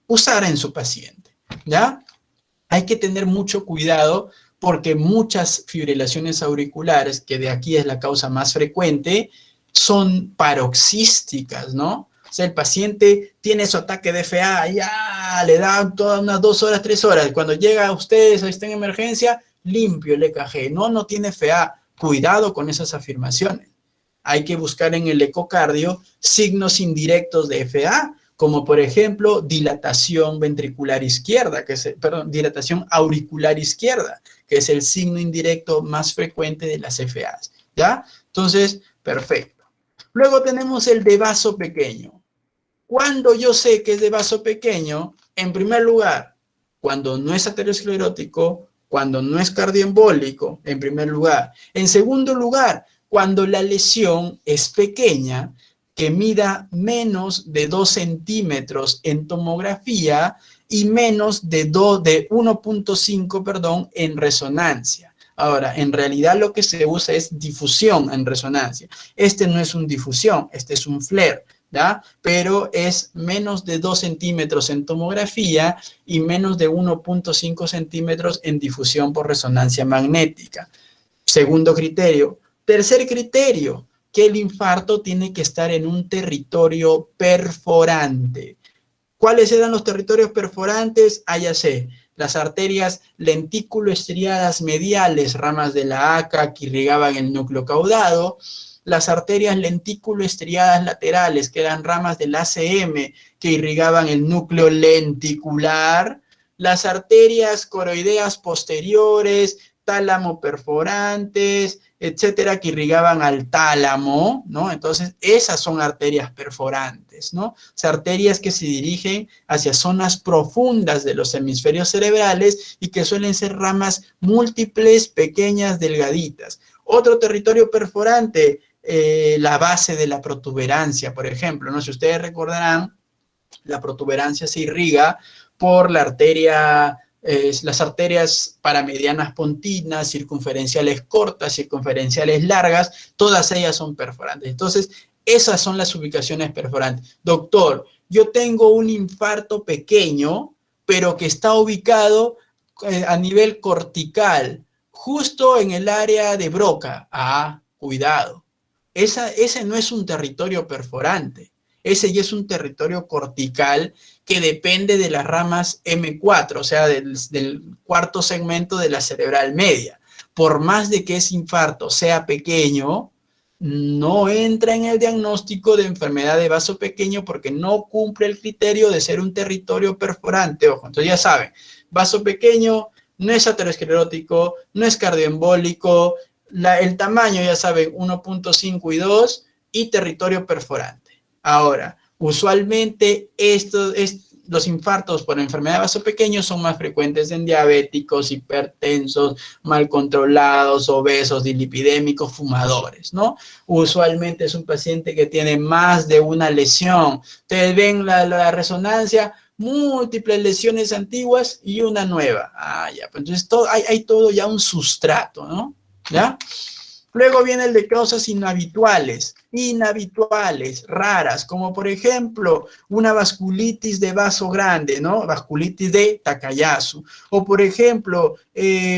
usar en su paciente, ¿ya? Hay que tener mucho cuidado porque muchas fibrilaciones auriculares, que de aquí es la causa más frecuente, son paroxísticas, ¿no? O sea, el paciente tiene su ataque de FA, ya le da todas unas 2 horas, 3 horas. Cuando llega a ustedes, está en emergencia, limpio el EKG. No tiene FA. Cuidado con esas afirmaciones. Hay que buscar en el ecocardio signos indirectos de FA, como por ejemplo dilatación ventricular izquierda, dilatación auricular izquierda, que es el signo indirecto más frecuente de las FAs, ¿ya? Entonces, perfecto. Luego tenemos el de vaso pequeño. ¿Cuándo yo sé que es de vaso pequeño? En primer lugar, cuando no es aterosclerótico, cuando no es cardioembólico, en primer lugar. En segundo lugar, cuando la lesión es pequeña, que mida menos de 2 centímetros en tomografía y menos de 1.5, perdón, en resonancia. Ahora, en realidad lo que se usa es difusión en resonancia. Este no es un difusión, este es un flare, ¿ya? Pero es menos de 2 centímetros en tomografía y menos de 1.5 centímetros en difusión por resonancia magnética. Segundo criterio. Tercer criterio, que el infarto tiene que estar en un territorio perforante. ¿Cuáles eran los territorios perforantes? Ya sé, las arterias lentículo-estriadas mediales, ramas de la ACA que irrigaban el núcleo caudado, las arterias lentículo-estriadas laterales, que eran ramas del ACM que irrigaban el núcleo lenticular, las arterias coroideas posteriores, tálamo perforantes, etcétera, que irrigaban al tálamo, ¿no? Entonces, esas son arterias perforantes, ¿no? O sea, arterias que se dirigen hacia zonas profundas de los hemisferios cerebrales y que suelen ser ramas múltiples, pequeñas, delgaditas. Otro territorio perforante, la base de la protuberancia, por ejemplo, ¿no? Si ustedes recordarán, la protuberancia se irriga por la arteria, las arterias paramedianas pontinas, circunferenciales cortas, circunferenciales largas, todas ellas son perforantes. Entonces, esas son las ubicaciones perforantes. Doctor, yo tengo un infarto pequeño, pero que está ubicado a nivel cortical, justo en el área de Broca. Ah, cuidado. Ese no es un territorio perforante. Ese ya es un territorio cortical que depende de las ramas M4, o sea, del cuarto segmento de la cerebral media. Por más de que ese infarto sea pequeño, no entra en el diagnóstico de enfermedad de vaso pequeño porque no cumple el criterio de ser un territorio perforante. Ojo, entonces ya saben, vaso pequeño no es aterosclerótico, no es cardioembólico, el tamaño, ya saben, 1.5 y 2 y territorio perforante. Ahora, usualmente los infartos por enfermedad de vaso pequeño son más frecuentes en diabéticos, hipertensos, mal controlados, obesos, dislipidémicos, fumadores, ¿no? Usualmente es un paciente que tiene más de una lesión. Ustedes ven la resonancia, múltiples lesiones antiguas y una nueva. Ah, ya, pues entonces hay todo ya un sustrato, ¿no? ¿Ya? Luego viene el de causas inhabituales, raras, como por ejemplo una vasculitis de vaso grande, ¿no? Vasculitis de Takayasu. O por ejemplo,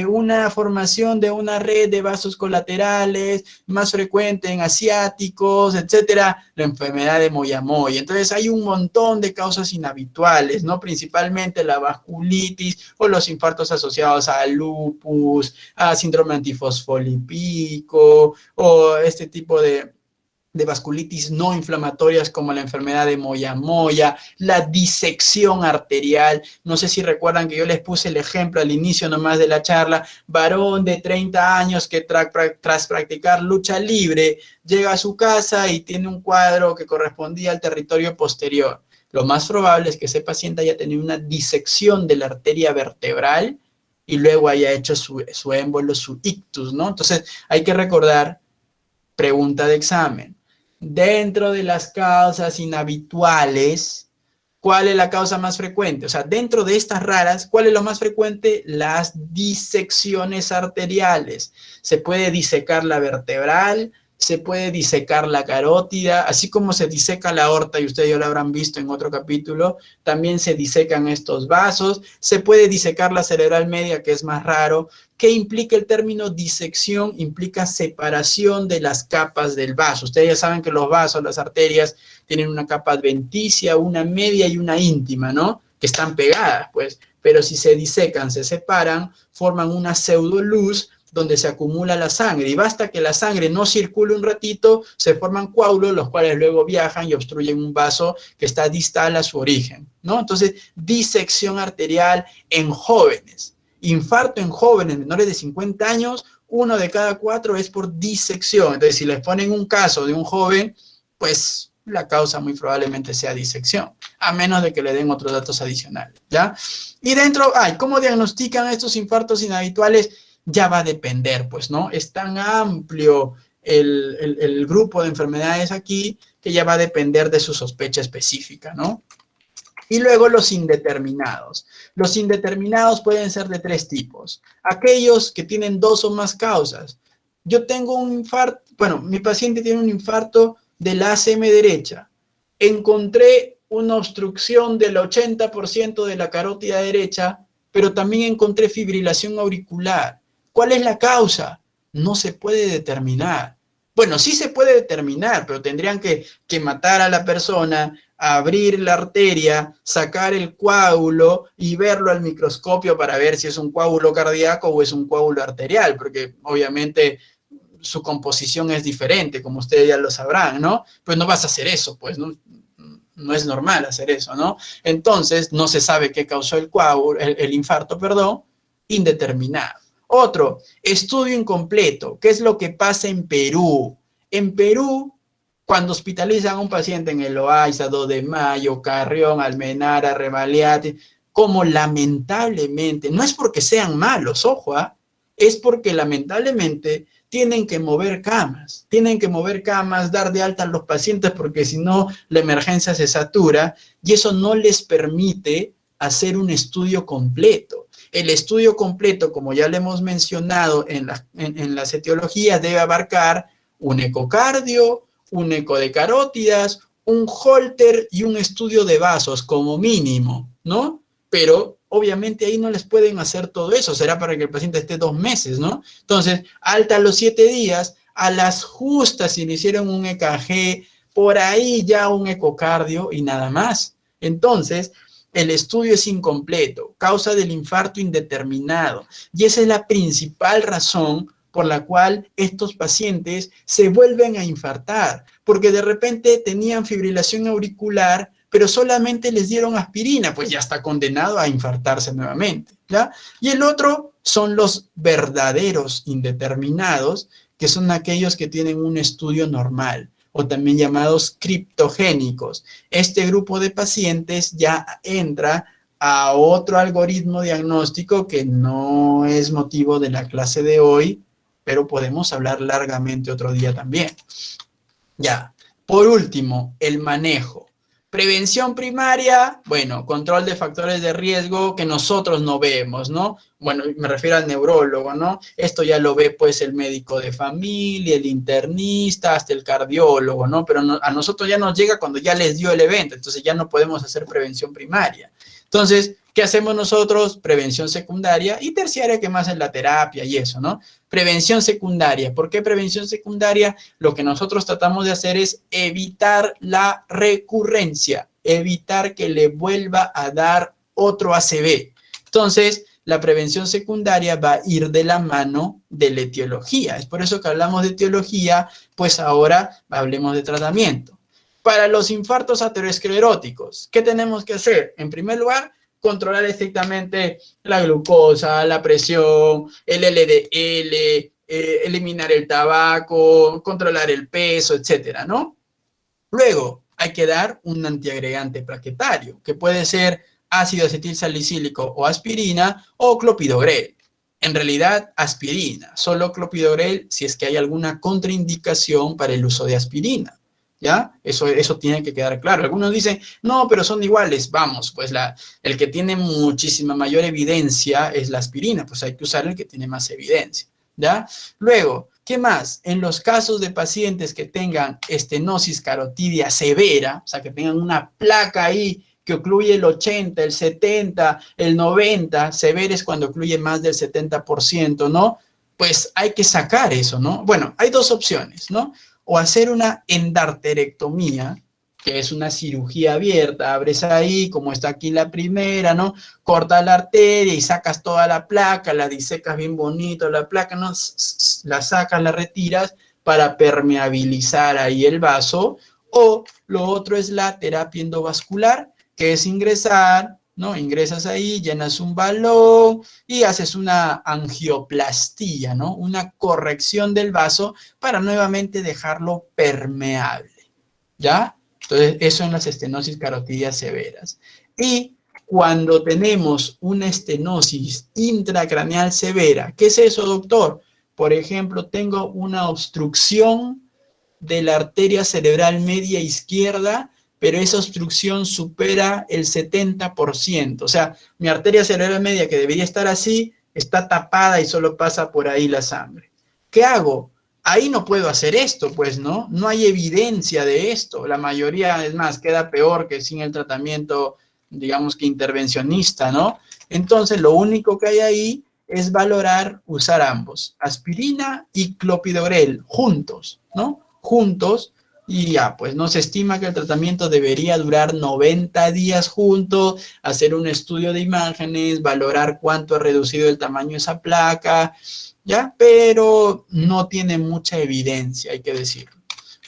una formación de una red de vasos colaterales, más frecuente en asiáticos, etcétera, la enfermedad de Moyamoya. Entonces hay un montón de causas inhabituales, ¿no? Principalmente la vasculitis o los infartos asociados a lupus, a síndrome antifosfolipídico, o este tipo de vasculitis no inflamatorias como la enfermedad de Moyamoya, la disección arterial. No sé si recuerdan que yo les puse el ejemplo al inicio nomás de la charla, varón de 30 años que tras practicar lucha libre llega a su casa y tiene un cuadro que correspondía al territorio posterior. Lo más probable es que ese paciente haya tenido una disección de la arteria vertebral y luego haya hecho su émbolo, su ictus, ¿no? Entonces hay que recordar, pregunta de examen, dentro de las causas inhabituales, ¿cuál es la causa más frecuente? O sea, dentro de estas raras, ¿cuál es lo más frecuente? Las disecciones arteriales. Se puede disecar la vertebral, se puede disecar la carótida, así como se diseca la aorta, y ustedes ya lo habrán visto en otro capítulo, también se disecan estos vasos, se puede disecar la cerebral media, que es más raro. ¿Qué implica el término disección? Implica separación de las capas del vaso. Ustedes ya saben que los vasos, las arterias, tienen una capa adventicia, una media y una íntima, ¿no? Que están pegadas, pues, pero si se disecan, se separan, forman una pseudoluz donde se acumula la sangre, y basta que la sangre no circule un ratito, se forman coágulos, los cuales luego viajan y obstruyen un vaso que está distal a su origen, ¿no? Entonces, disección arterial en jóvenes, infarto en jóvenes menores de 50 años, 1 de cada 4 es por disección. Entonces, si les ponen un caso de un joven, pues la causa muy probablemente sea disección, a menos de que le den otros datos adicionales, ¿ya? Y dentro, ¿cómo diagnostican estos infartos inhabituales? Ya va a depender, pues, ¿no? Es tan amplio el grupo de enfermedades aquí que ya va a depender de su sospecha específica, ¿no? Y luego los indeterminados. Los indeterminados pueden ser de 3 tipos. Aquellos que tienen 2 o más causas. Yo tengo un infarto, bueno, mi paciente tiene un infarto de la ACM derecha. Encontré una obstrucción del 80% de la carótida derecha, pero también encontré fibrilación auricular. ¿Cuál es la causa? No se puede determinar. Bueno, sí se puede determinar, pero tendrían que matar a la persona, abrir la arteria, sacar el coágulo y verlo al microscopio para ver si es un coágulo cardíaco o es un coágulo arterial, porque obviamente su composición es diferente, como ustedes ya lo sabrán, ¿no? Pues no vas a hacer eso, pues, ¿no? No es normal hacer eso, ¿no? Entonces, no se sabe qué causó el infarto, indeterminado. Otro, estudio incompleto. ¿Qué es lo que pasa en Perú? En Perú, cuando hospitalizan a un paciente en el Loaiza, 2 de Mayo, Carrión, Almenara, Remaliati, como lamentablemente, no es porque sean malos, ojo, es porque lamentablemente tienen que mover camas, dar de alta a los pacientes porque si no la emergencia se satura y eso no les permite hacer un estudio completo. El estudio completo, como ya le hemos mencionado en las etiologías, debe abarcar un ecocardio, un eco de carótidas, un holter y un estudio de vasos como mínimo, ¿no? Pero obviamente ahí no les pueden hacer todo eso, será para que el paciente esté 2 meses, ¿no? Entonces, alta a los 7 días, a las justas si le hicieron un EKG, por ahí ya un ecocardio y nada más. Entonces, el estudio es incompleto, causa del infarto indeterminado, y esa es la principal razón por la cual estos pacientes se vuelven a infartar, porque de repente tenían fibrilación auricular, pero solamente les dieron aspirina, pues ya está condenado a infartarse nuevamente, ¿ya? Y el otro son los verdaderos indeterminados, que son aquellos que tienen un estudio normal, o también llamados criptogénicos. Este grupo de pacientes ya entra a otro algoritmo diagnóstico que no es motivo de la clase de hoy, pero podemos hablar largamente otro día también. Ya, por último, el manejo. Prevención primaria, bueno, control de factores de riesgo que nosotros no vemos, ¿no? Bueno, me refiero al neurólogo, ¿no? Esto ya lo ve pues el médico de familia, el internista, hasta el cardiólogo, ¿no? Pero a nosotros ya nos llega cuando ya les dio el evento, entonces ya no podemos hacer prevención primaria. Entonces, ¿qué hacemos nosotros? Prevención secundaria y terciaria, que más es la terapia y eso, ¿no? Prevención secundaria. ¿Por qué prevención secundaria? Lo que nosotros tratamos de hacer es evitar la recurrencia, evitar que le vuelva a dar otro ACV. Entonces, la prevención secundaria va a ir de la mano de la etiología. Es por eso que hablamos de etiología, pues ahora hablemos de tratamiento. Para los infartos ateroscleróticos, ¿qué tenemos que hacer? En primer lugar, controlar estrictamente la glucosa, la presión, el LDL, eliminar el tabaco, controlar el peso, etcétera, ¿no? Luego, hay que dar un antiagregante plaquetario, que puede ser ácido acetilsalicílico o aspirina o clopidogrel. En realidad, aspirina, solo clopidogrel si es que hay alguna contraindicación para el uso de aspirina. ¿Ya? Eso tiene que quedar claro. Algunos dicen, no, pero son iguales. Vamos, pues el que tiene muchísima mayor evidencia es la aspirina, pues hay que usar el que tiene más evidencia, ¿ya? Luego, ¿qué más? En los casos de pacientes que tengan estenosis carotidia severa, o sea, que tengan una placa ahí que ocluye el 80, el 70, el 90, severa es cuando ocluye más del 70%, ¿no? Pues hay que sacar eso, ¿no? Bueno, hay dos opciones, ¿no? O hacer una endarterectomía, que es una cirugía abierta, abres ahí, como está aquí la primera, ¿no? Cortas la arteria y sacas toda la placa, la disecas bien bonito la placa, ¿no? La sacas, la retiras para permeabilizar ahí el vaso. O lo otro es la terapia endovascular, que es ingresar, ¿no? Ingresas ahí, llenas un balón y haces una angioplastía, ¿no? Una corrección del vaso para nuevamente dejarlo permeable, ¿ya? Entonces, eso en las estenosis carotidias severas. Y cuando tenemos una estenosis intracraneal severa, ¿qué es eso, doctor? Por ejemplo, tengo una obstrucción de la arteria cerebral media izquierda, pero esa obstrucción supera el 70%. O sea, mi arteria cerebral media, que debería estar así, está tapada y solo pasa por ahí la sangre. ¿Qué hago? Ahí no puedo hacer esto, pues, ¿no? No hay evidencia de esto. La mayoría, es más, queda peor que sin el tratamiento, digamos que intervencionista, ¿no? Entonces, lo único que hay ahí es valorar usar ambos, aspirina y clopidogrel, juntos, ¿no? Juntos, y ya, pues no se estima que el tratamiento debería durar 90 días juntos, hacer un estudio de imágenes, valorar cuánto ha reducido el tamaño de esa placa, ¿ya? Pero no tiene mucha evidencia, hay que decirlo.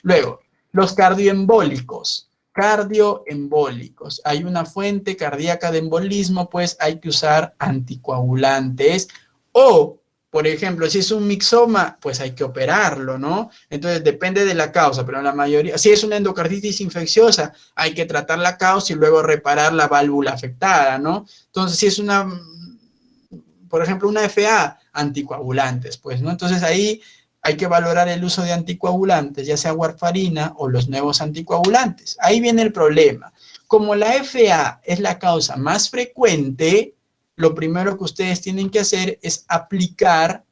Luego, los cardioembólicos. Cardioembólicos. Hay una fuente cardíaca de embolismo, pues hay que usar anticoagulantes o, por ejemplo, si es un mixoma, pues hay que operarlo, ¿no? Entonces depende de la causa, pero la mayoría, si es una endocarditis infecciosa, hay que tratar la causa y luego reparar la válvula afectada, ¿no? Entonces, si es una, por ejemplo, una FA, anticoagulantes, pues, ¿no? Entonces ahí hay que valorar el uso de anticoagulantes, ya sea warfarina o los nuevos anticoagulantes. Ahí viene el problema. Como la FA es la causa más frecuente, lo primero que ustedes tienen que hacer es aplicar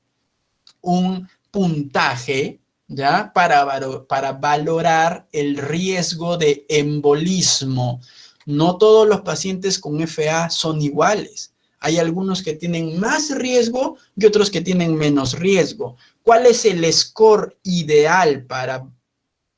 un puntaje, ¿ya? Para valorar el riesgo de embolismo. No todos los pacientes con FA son iguales. Hay algunos que tienen más riesgo y otros que tienen menos riesgo. ¿Cuál es el score ideal para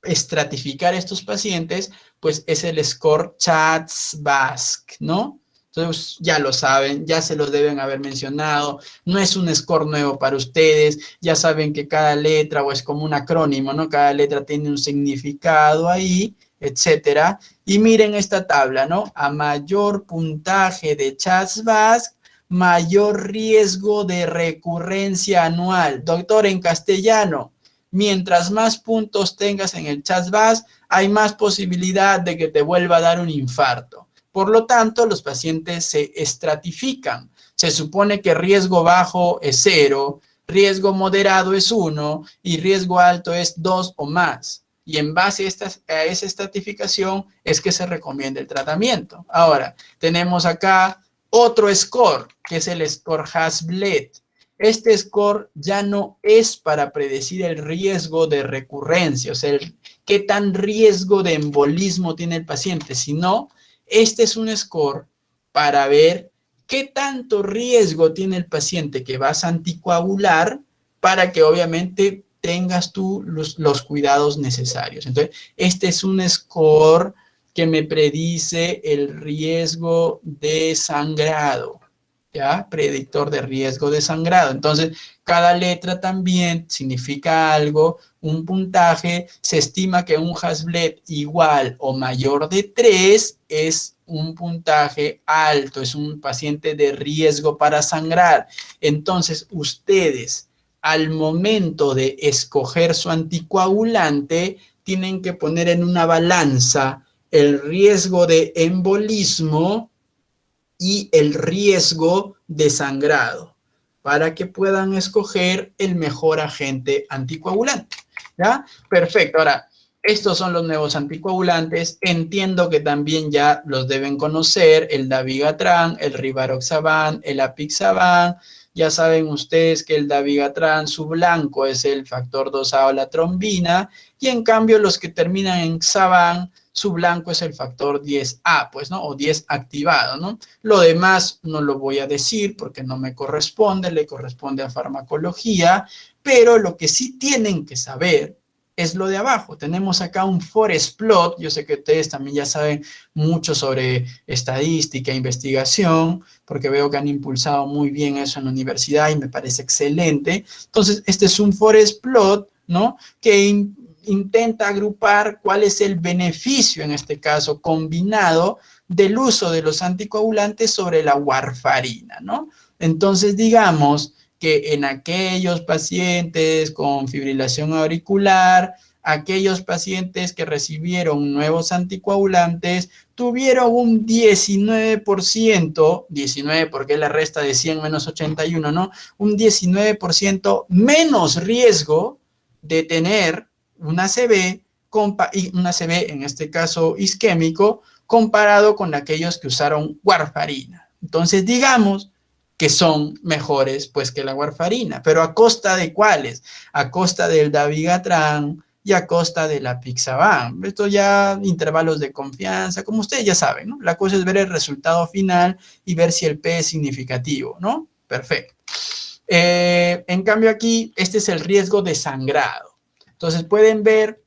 estratificar estos pacientes? Pues es el score CHADS-VASC, ¿no? Entonces ya lo saben, ya se los deben haber mencionado, no es un score nuevo para ustedes, ya saben que cada letra o es como un acrónimo, ¿no? Cada letra tiene un significado ahí, etcétera. Y miren esta tabla, ¿no? A mayor puntaje de CHADS-VASC, mayor riesgo de recurrencia anual. Doctor, en castellano, mientras más puntos tengas en el CHADS-VASC, hay más posibilidad de que te vuelva a dar un infarto. Por lo tanto, los pacientes se estratifican. Se supone que riesgo bajo es 0, riesgo moderado es 1 y riesgo alto es 2 o más. Y en base a esa estratificación es que se recomienda el tratamiento. Ahora, tenemos acá otro score, que es el score Hasbled. Este score ya no es para predecir el riesgo de recurrencia, o sea, qué tan riesgo de embolismo tiene el paciente, sino este es un score para ver qué tanto riesgo tiene el paciente que vas a anticoagular para que obviamente tengas tú los cuidados necesarios. Entonces, este es un score que me predice el riesgo de sangrado, ¿ya? Predictor de riesgo de sangrado. Entonces, cada letra también significa algo, un puntaje. Se estima que un Hasbled igual o mayor de 3 es un puntaje alto, es un paciente de riesgo para sangrar. Entonces, ustedes, al momento de escoger su anticoagulante, tienen que poner en una balanza el riesgo de embolismo y el riesgo de sangrado para que puedan escoger el mejor agente anticoagulante, ¿ya? Perfecto. Ahora, estos son los nuevos anticoagulantes. Entiendo que también ya los deben conocer, el dabigatran, el rivaroxaban, el apixaban. Ya saben ustedes que el dabigatran, su blanco es el factor 2A o la trombina, y en cambio los que terminan en xaban, su blanco es el factor 10A, pues, ¿no? O 10 activado, ¿no? Lo demás no lo voy a decir porque no me corresponde, le corresponde a farmacología, pero lo que sí tienen que saber es lo de abajo. Tenemos acá un forest plot. Yo sé que ustedes también ya saben mucho sobre estadística, investigación, porque veo que han impulsado muy bien eso en la universidad y me parece excelente. Entonces, este es un forest plot, ¿no? Que intenta agrupar cuál es el beneficio, en este caso combinado, del uso de los anticoagulantes sobre la warfarina, ¿no? Entonces, digamos que en aquellos pacientes con fibrilación auricular, aquellos pacientes que recibieron nuevos anticoagulantes tuvieron un 19%, 19 porque la resta de 100 menos 81, ¿no? Un 19% menos riesgo de tener una ACV, una ACV en este caso isquémico, comparado con aquellos que usaron warfarina. Entonces, digamos que son mejores pues que la warfarina, pero ¿a costa de cuáles? A costa del dabigatran y a costa de la apixaban. Esto ya intervalos de confianza, como ustedes ya saben, ¿no? La cosa es ver el resultado final y ver si el P es significativo, ¿no? Perfecto. En cambio aquí, este es el riesgo de sangrado. Entonces pueden ver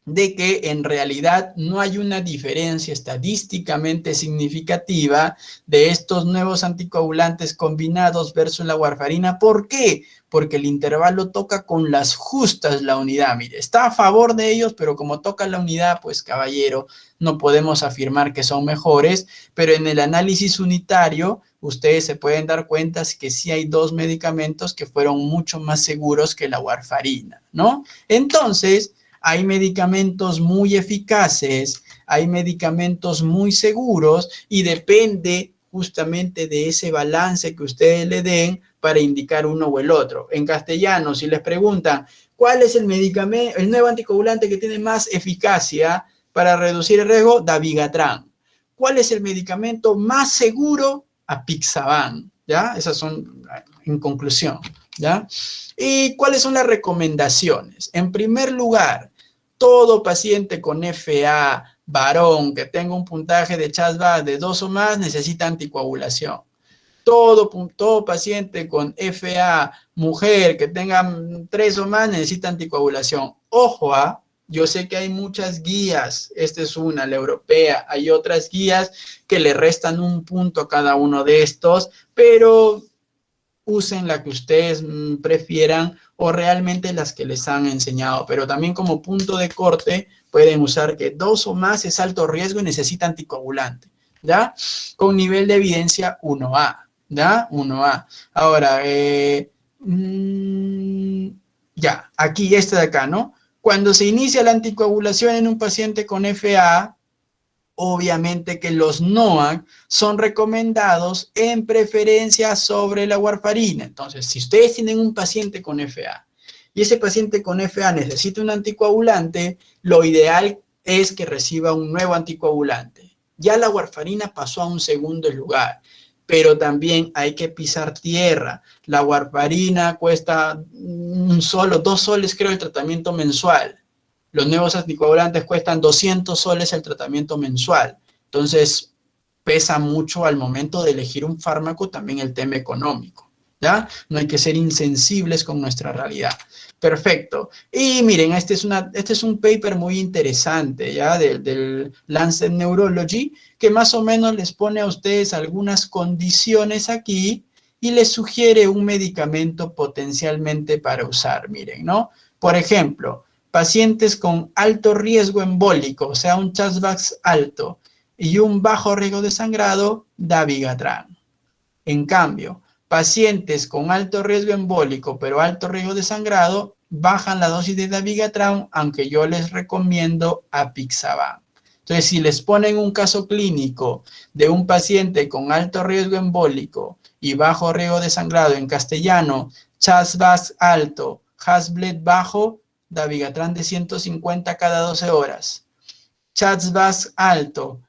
de que en realidad no hay una diferencia estadísticamente significativa de estos nuevos anticoagulantes combinados versus la warfarina. ¿Por qué? Porque el intervalo toca con las justas la unidad. Mire, está a favor de ellos, pero como toca la unidad, pues caballero, no podemos afirmar que son mejores, pero en el análisis unitario ustedes se pueden dar cuenta que sí hay dos medicamentos que fueron mucho más seguros que la warfarina, ¿no? Entonces, hay medicamentos muy eficaces, hay medicamentos muy seguros y depende justamente de ese balance que ustedes le den para indicar uno o el otro. En castellano, si les preguntan, ¿cuál es el medicamento, el nuevo anticoagulante que tiene más eficacia para reducir el riesgo? Dabigatran. ¿Cuál es el medicamento más seguro? Apixaban. ¿Ya? Esas son en conclusión. ¿ya? ¿Y cuáles son las recomendaciones? En primer lugar, todo paciente con FA varón que tenga un puntaje de CHA2-VAS de 2 o más necesita anticoagulación. Todo paciente con FA mujer que tenga 3 o más necesita anticoagulación. Ojo, yo sé que hay muchas guías, esta es una, la europea, hay otras guías que le restan un punto a cada uno de estos, pero usen la que ustedes prefieran o realmente las que les han enseñado, pero también como punto de corte pueden usar que 2 o más es alto riesgo y necesita anticoagulante, ¿ya? Con nivel de evidencia 1A, ¿ya? 1A. Ahora, ya, aquí, este de acá, ¿no? Cuando se inicia la anticoagulación en un paciente con FA, obviamente que los NOAC son recomendados en preferencia sobre la warfarina. Entonces, si ustedes tienen un paciente con FA y ese paciente con FA necesita un anticoagulante, lo ideal es que reciba un nuevo anticoagulante. Ya la warfarina pasó a un segundo lugar, pero también hay que pisar tierra. La warfarina cuesta $1, $2 creo el tratamiento mensual. Los nuevos anticoagulantes cuestan 200 soles el tratamiento mensual. Entonces, pesa mucho al momento de elegir un fármaco también el tema económico, ¿ya? No hay que ser insensibles con nuestra realidad. Perfecto. Y miren, este es un paper muy interesante, ¿ya? Del Lancet Neurology, que más o menos les pone a ustedes algunas condiciones aquí y les sugiere un medicamento potencialmente para usar, miren, ¿no? Por ejemplo, pacientes con alto riesgo embólico, o sea, un CHA2-VAS alto y un bajo riesgo de sangrado, dabigatran. En cambio, pacientes con alto riesgo embólico pero alto riesgo de sangrado, bajan la dosis de dabigatran, aunque yo les recomiendo apixaban. Entonces, si les ponen un caso clínico de un paciente con alto riesgo embólico y bajo riesgo de sangrado en castellano, CHA2-VAS alto, HAS-BLED bajo, dabigatran de 150 cada 12 horas. CHA2-VAS alto,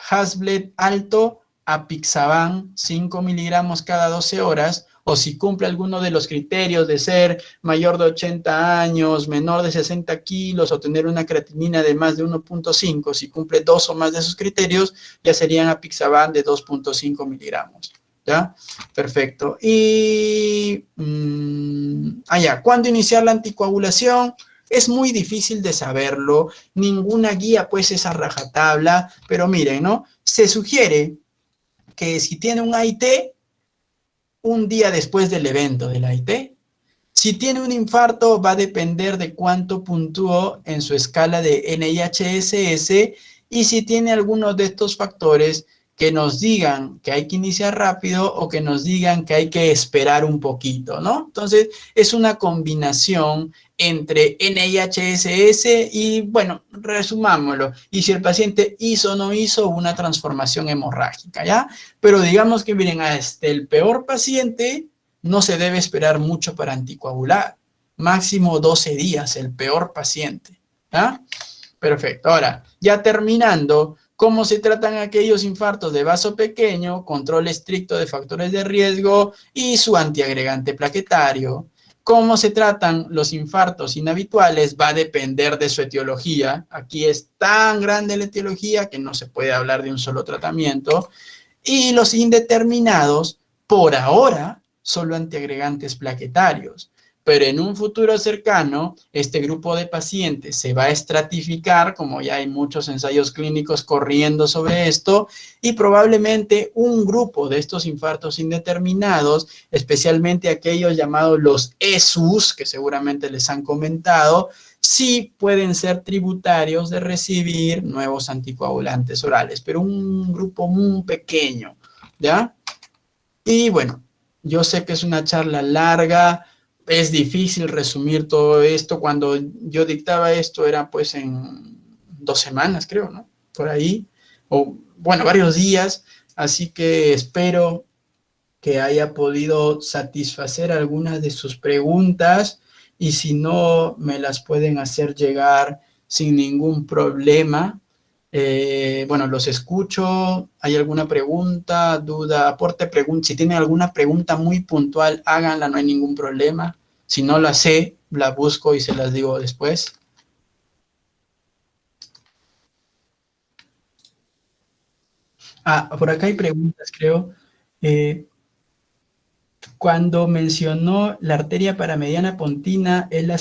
HAS-BLED alto, apixaban 5 miligramos cada 12 horas, o si cumple alguno de los criterios de ser mayor de 80 años, menor de 60 kilos o tener una creatinina de más de 1.5, si cumple 2 o más de esos criterios, ya serían apixaban de 2.5 miligramos. ¿Ya? Perfecto. Y, ¿cuándo iniciar la anticoagulación? Es muy difícil de saberlo, ninguna guía pues es a rajatabla, pero miren, ¿no? Se sugiere que si tiene un AIT, un día después del evento del AIT. Si tiene un infarto, va a depender de cuánto puntuó en su escala de NIHSS, y si tiene alguno de estos factores, que nos digan que hay que iniciar rápido o que nos digan que hay que esperar un poquito, ¿no? Entonces, es una combinación entre NIHSS y, bueno, resumámoslo, y si el paciente hizo o no hizo una transformación hemorrágica, ¿ya? Pero digamos que, miren, hasta el peor paciente no se debe esperar mucho para anticoagular, máximo 12 días, el peor paciente, ¿ya? Perfecto, ahora, ya terminando, ¿cómo se tratan aquellos infartos de vaso pequeño? Control estricto de factores de riesgo y su antiagregante plaquetario. ¿Cómo se tratan los infartos inhabituales? Va a depender de su etiología. Aquí es tan grande la etiología que no se puede hablar de un solo tratamiento. Y los indeterminados, por ahora, solo antiagregantes plaquetarios. Pero en un futuro cercano, este grupo de pacientes se va a estratificar, como ya hay muchos ensayos clínicos corriendo sobre esto, y probablemente un grupo de estos infartos indeterminados, especialmente aquellos llamados los ESUS, que seguramente les han comentado, sí pueden ser tributarios de recibir nuevos anticoagulantes orales, pero un grupo muy pequeño, ¿ya? Y bueno, yo sé que es una charla larga, es difícil resumir todo esto. Cuando yo dictaba esto era pues en 2 semanas, creo, ¿no? Por ahí, o bueno, varios días, así que espero que haya podido satisfacer algunas de sus preguntas, y si no, me las pueden hacer llegar sin ningún problema. Bueno, los escucho. ¿Hay alguna pregunta, duda, aporte, pregunta? Si tienen alguna pregunta muy puntual, háganla, no hay ningún problema. Si no la sé, la busco y se las digo después. Por acá hay preguntas, creo. Eh, Cuando mencionó la arteria paramediana pontina, es la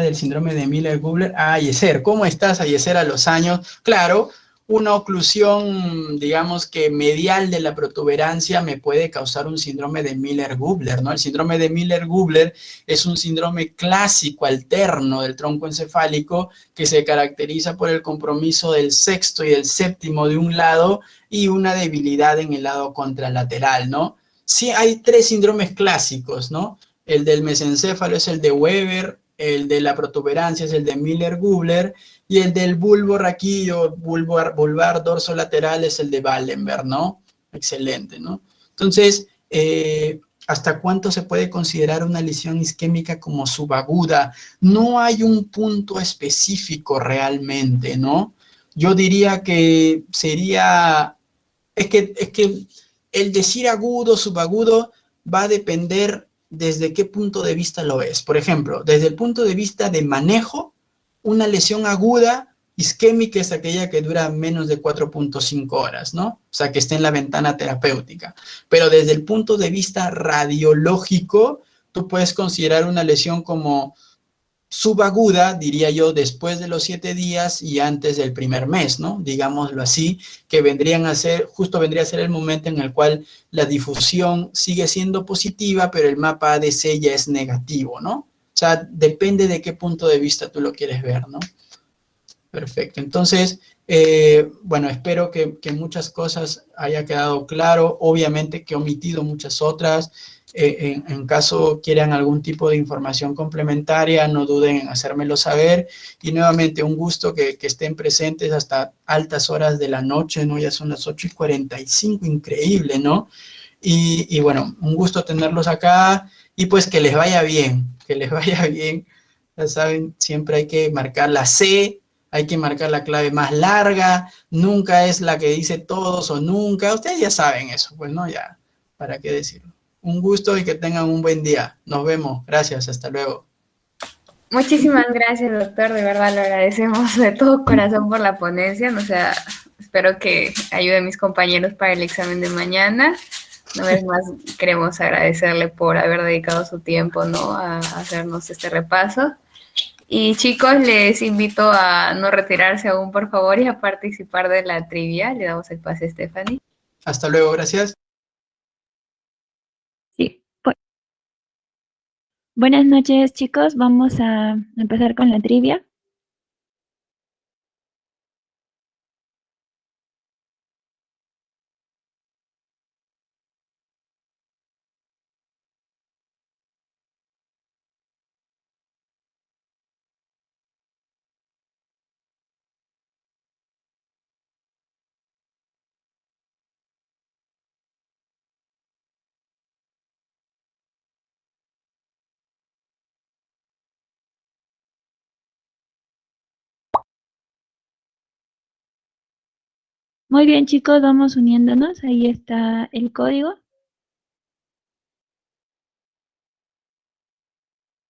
del síndrome de Miller-Guebler. Yeser, ¿cómo estás, Yeser, a los años? Claro, una oclusión, digamos que medial de la protuberancia me puede causar un síndrome de Miller-Guebler, ¿no? El síndrome de Miller-Guebler es un síndrome clásico alterno del tronco encefálico que se caracteriza por el compromiso del sexto y el séptimo de un lado y una debilidad en el lado contralateral, ¿no? Sí, hay tres síndromes clásicos, ¿no? El del mesencéfalo es el de Weber, el de la protuberancia es el de Miller-Guebler y el del bulbo raquídeo, vulvar dorsolateral es el de Wallenberg, ¿no? Excelente, ¿no? Entonces, ¿hasta cuánto se puede considerar una lesión isquémica como subaguda? No hay un punto específico realmente, ¿no? Yo diría que sería, es que el decir agudo, subagudo, va a depender desde qué punto de vista lo ves. Por ejemplo, desde el punto de vista de manejo, una lesión aguda isquémica es aquella que dura menos de 4.5 horas, ¿no? O sea, que esté en la ventana terapéutica. Pero desde el punto de vista radiológico, tú puedes considerar una lesión como subaguda, diría yo, después de los 7 días y antes del primer mes, ¿no? Digámoslo así, que justo vendría a ser el momento en el cual la difusión sigue siendo positiva, pero el mapa ADC ya es negativo, ¿no? O sea, depende de qué punto de vista tú lo quieres ver, ¿no? Perfecto. Entonces, bueno, espero que muchas cosas haya quedado claro. Obviamente que he omitido muchas otras. En caso quieran algún tipo de información complementaria, no duden en hacérmelo saber. Y nuevamente, un gusto que estén presentes hasta altas horas de la noche, ¿no? Ya son las 8:45, increíble, ¿no? Y bueno, un gusto tenerlos acá y pues que les vaya bien, que les vaya bien. Ya saben, siempre hay que marcar la C, hay que marcar la clave más larga, nunca es la que dice todos o nunca. Ustedes ya saben eso, pues no, ya, ¿para qué decirlo? Un gusto y que tengan un buen día. Nos vemos. Gracias, hasta luego. Muchísimas gracias, doctor. De verdad lo agradecemos de todo corazón por la ponencia. O sea, espero que ayude a mis compañeros para el examen de mañana. Una vez más, queremos agradecerle por haber dedicado su tiempo, ¿no? A hacernos este repaso. Y chicos, les invito a no retirarse aún, por favor, y a participar de la trivia. Le damos el pase a Stephanie. Hasta luego, gracias. Sí. Buenas noches, chicos. Vamos a empezar con la trivia. Muy bien, chicos, vamos uniéndonos. Ahí está el código.